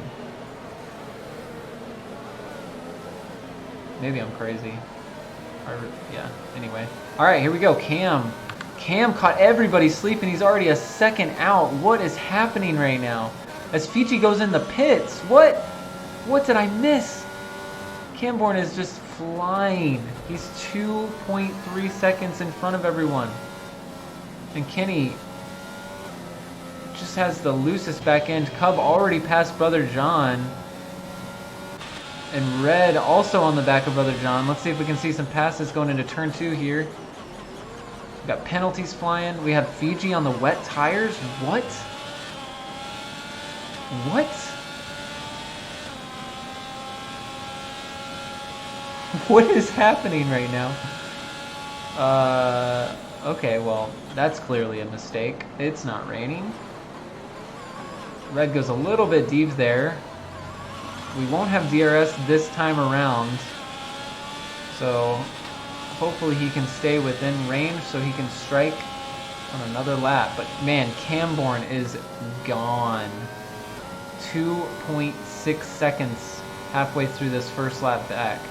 Maybe I'm crazy. Or, yeah, anyway. Alright, here we go. Cam. Cam caught everybody sleeping. He's already a second out. What is happening right now? As Fiji goes in the pits. What? What did I miss? Camborne is just flying. He's 2.3 seconds in front of everyone. And Kenny just has the loosest back end. Cub already passed Brother John. And Red also on the back of Brother John. Let's see if we can see some passes going into turn 2 here. We got penalties flying. We have Fiji on the wet tires. What? What? What is happening right now? Okay, well, that's clearly a mistake. It's not raining. Red goes a little bit deep there. We won't have DRS this time around. So hopefully he can stay within range so he can strike on another lap. But man, Camborne is gone. 2.6 seconds halfway through this first lap back.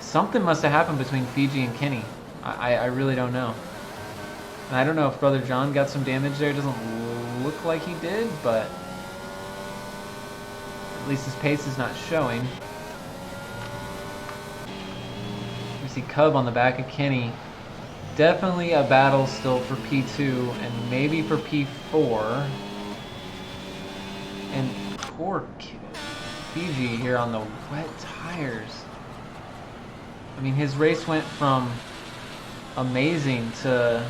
Something must have happened between Fiji and Kenny. I really don't know. And I don't know if Brother John got some damage there. It doesn't look like he did, but at least his pace is not showing. We see Cub on the back of Kenny. Definitely a battle still for P2 and maybe for P4. And poor Fiji here on the wet tires. I mean, his race went from amazing to...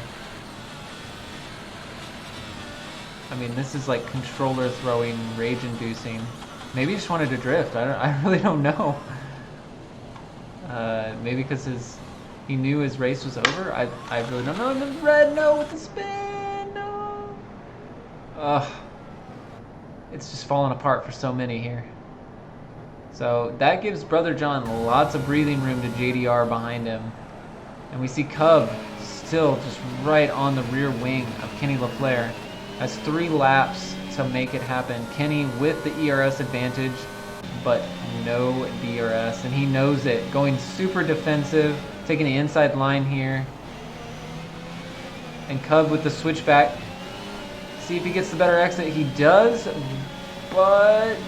I mean, this is like controller throwing, rage inducing. Maybe he just wanted to drift. I really don't know. Maybe because he knew his race was over. I really don't know. And then Red, no, with the spin, no. Ugh. It's just falling apart for so many here. So that gives Brother John lots of breathing room to JDR behind him. And we see Cub still just right on the rear wing of Kenny LaFleur. Has 3 laps to make it happen. Kenny with the ERS advantage, but no DRS, and he knows it. Going super defensive, taking the inside line here. And Cub with the switchback. See if he gets the better exit. He does, but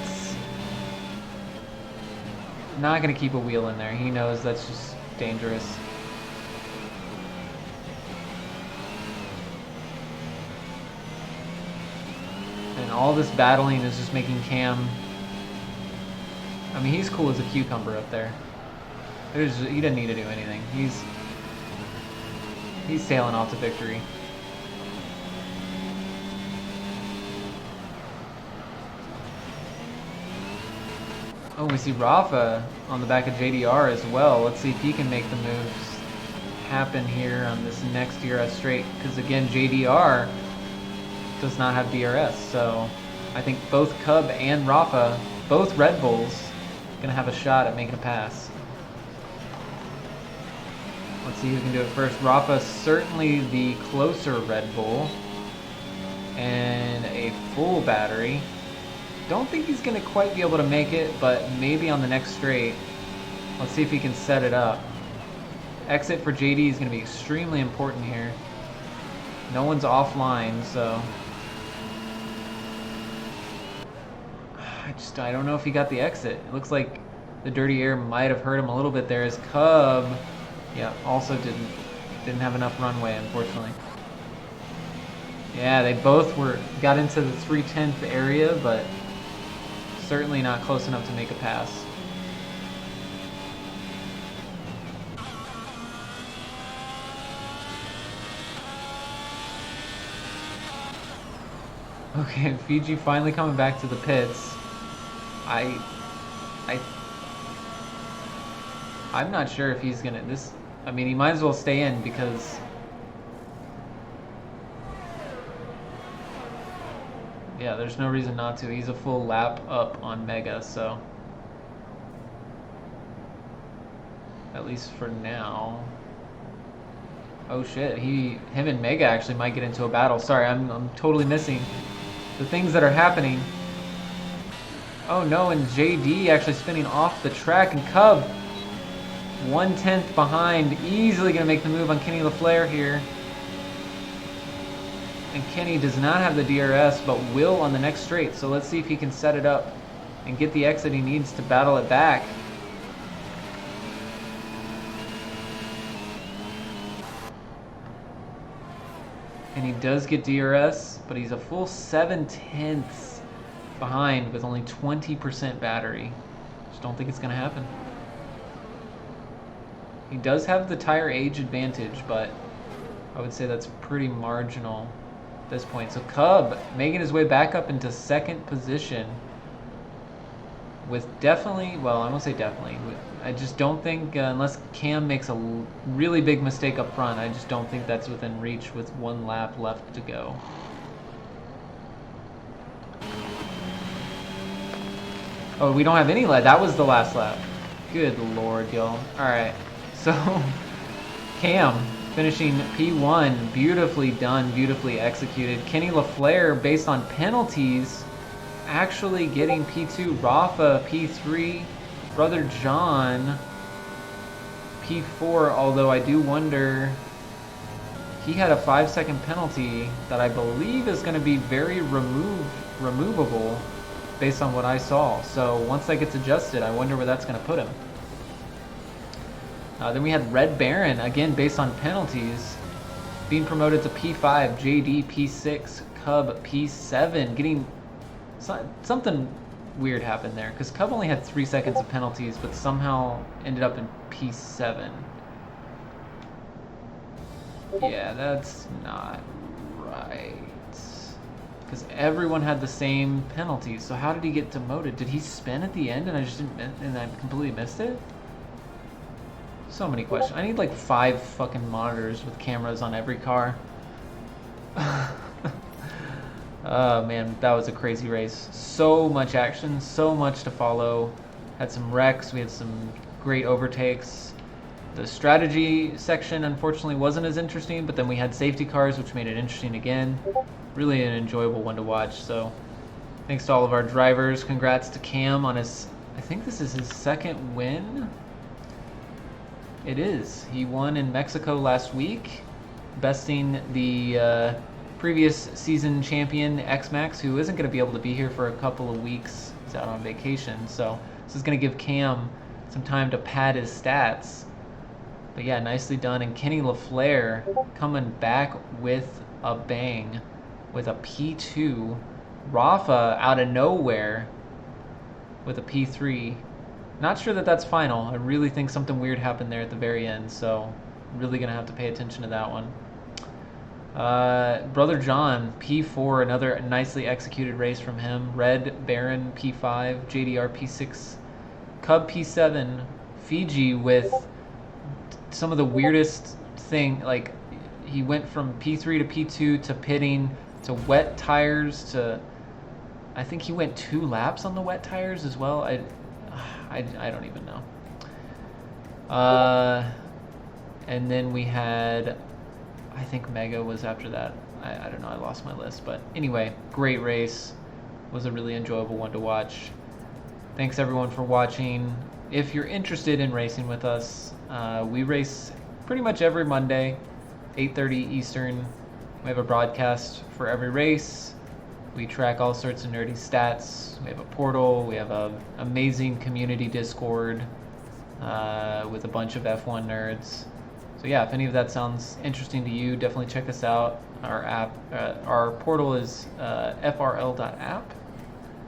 not going to keep a wheel in there. He knows that's just dangerous. And all this battling is just making Cam... I mean, he's cool as a cucumber up there. He doesn't need to do anything. He's sailing off to victory. Oh, we see Rafa on the back of JDR as well. Let's see if he can make the moves happen here on this next DRS straight. Because again, JDR does not have DRS. So I think both Cub and Rafa, both Red Bulls, gonna have a shot at making a pass. Let's see who can do it first. Rafa, certainly the closer Red Bull. And a full battery. Don't think he's going to quite be able to make it, but maybe on the next straight. Let's see if he can set it up. Exit for JD is going to be extremely important here. No one's offline, so... I don't know if he got the exit. It looks like the dirty air might have hurt him a little bit there. As Cub, yeah, also didn't have enough runway, unfortunately. Yeah, they both got into the 3/10 area, but certainly not close enough to make a pass. Okay, Fiji finally coming back to the pits. I'm not sure if he's gonna I mean, he might as well stay in because yeah, there's no reason not to. He's a full lap up on Mega, so at least for now. Oh shit, him and Mega actually might get into a battle. Sorry, I'm totally missing the things that are happening. Oh no, and JD actually spinning off the track, and Cub 1/10 behind, easily gonna make the move on Kenny LaFleur here. And Kenny does not have the DRS, but will on the next straight. So let's see if he can set it up and get the exit he needs to battle it back. And he does get DRS, but he's a full 7/10 behind with only 20% battery. Just don't think it's going to happen. He does have the tire age advantage, but I would say that's pretty marginal at this point. So Cub making his way back up into second position with definitely, well, I won't say definitely. I just don't think, unless Cam makes a really big mistake up front, I just don't think that's within reach with 1 lap left to go. Oh, we don't have any lap. That was the last lap. Good lord, y'all. Alright, so Cam finishing P1. Beautifully done, beautifully executed. Kenny LaFleur, based on penalties, actually getting P2. Rafa P3. Brother John P4, although I do wonder, he had a 5-second penalty that I believe is going to be very removable based on what I saw. So once that gets adjusted, I wonder where that's going to put him. Then we had Red Baron, again based on penalties, being promoted to P5, JD P6, Cub P7, getting something weird happened there, because Cub only had 3 seconds of penalties, but somehow ended up in P7. Yeah, that's not right. Because everyone had the same penalties, so how did he get demoted? Did he spin at the end and I just didn't, and I completely missed it? So many questions. I need like 5 fucking monitors with cameras on every car. Oh man, that was a crazy race. So much action, so much to follow. Had some wrecks, we had some great overtakes. The strategy section unfortunately wasn't as interesting, but then we had safety cars, which made it interesting again. Really an enjoyable one to watch. So thanks to all of our drivers. Congrats to Cam on his, I think this is his 2nd win. It is. He won in Mexico last week, besting the previous season champion X-Max, who isn't going to be able to be here for a couple of weeks. He's out on vacation, so this is going to give Cam some time to pad his stats. But yeah, nicely done. And Kenny LaFleur coming back with a bang with a P2. Rafa out of nowhere with a P3. Not sure that that's final. I really think something weird happened there at the very end, so really going to have to pay attention to that one. Brother John, P4, another nicely executed race from him. Red Baron, P5, JDR, P6, Cub, P7, Fiji with some of the weirdest thing, like he went from P3 to P2 to pitting to wet tires to, I think he went 2 laps on the wet tires as well. I don't even know. And then we had, I think Mega was after that. I don't know, I lost my list. But anyway, great race. Was a really enjoyable one to watch. Thanks everyone for watching. If you're interested in racing with us, we race pretty much every Monday, 8:30 Eastern. We have a broadcast for every race. We track all sorts of nerdy stats. We have a portal. We have an amazing community Discord with a bunch of F1 nerds. So yeah, if any of that sounds interesting to you, definitely check us out. Our app, our portal is FRL.app,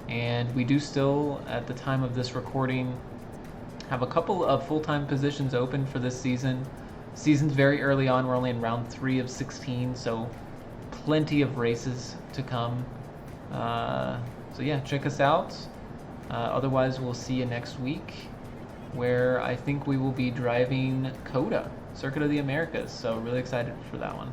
and we do still, at the time of this recording, have a couple of full-time positions open for this season. Season's very early on. We're only in round 3 of 16, so plenty of races to come. So yeah, check us out. Otherwise, we'll see you next week, where I think we will be driving COTA, Circuit of the Americas. So really excited for that one.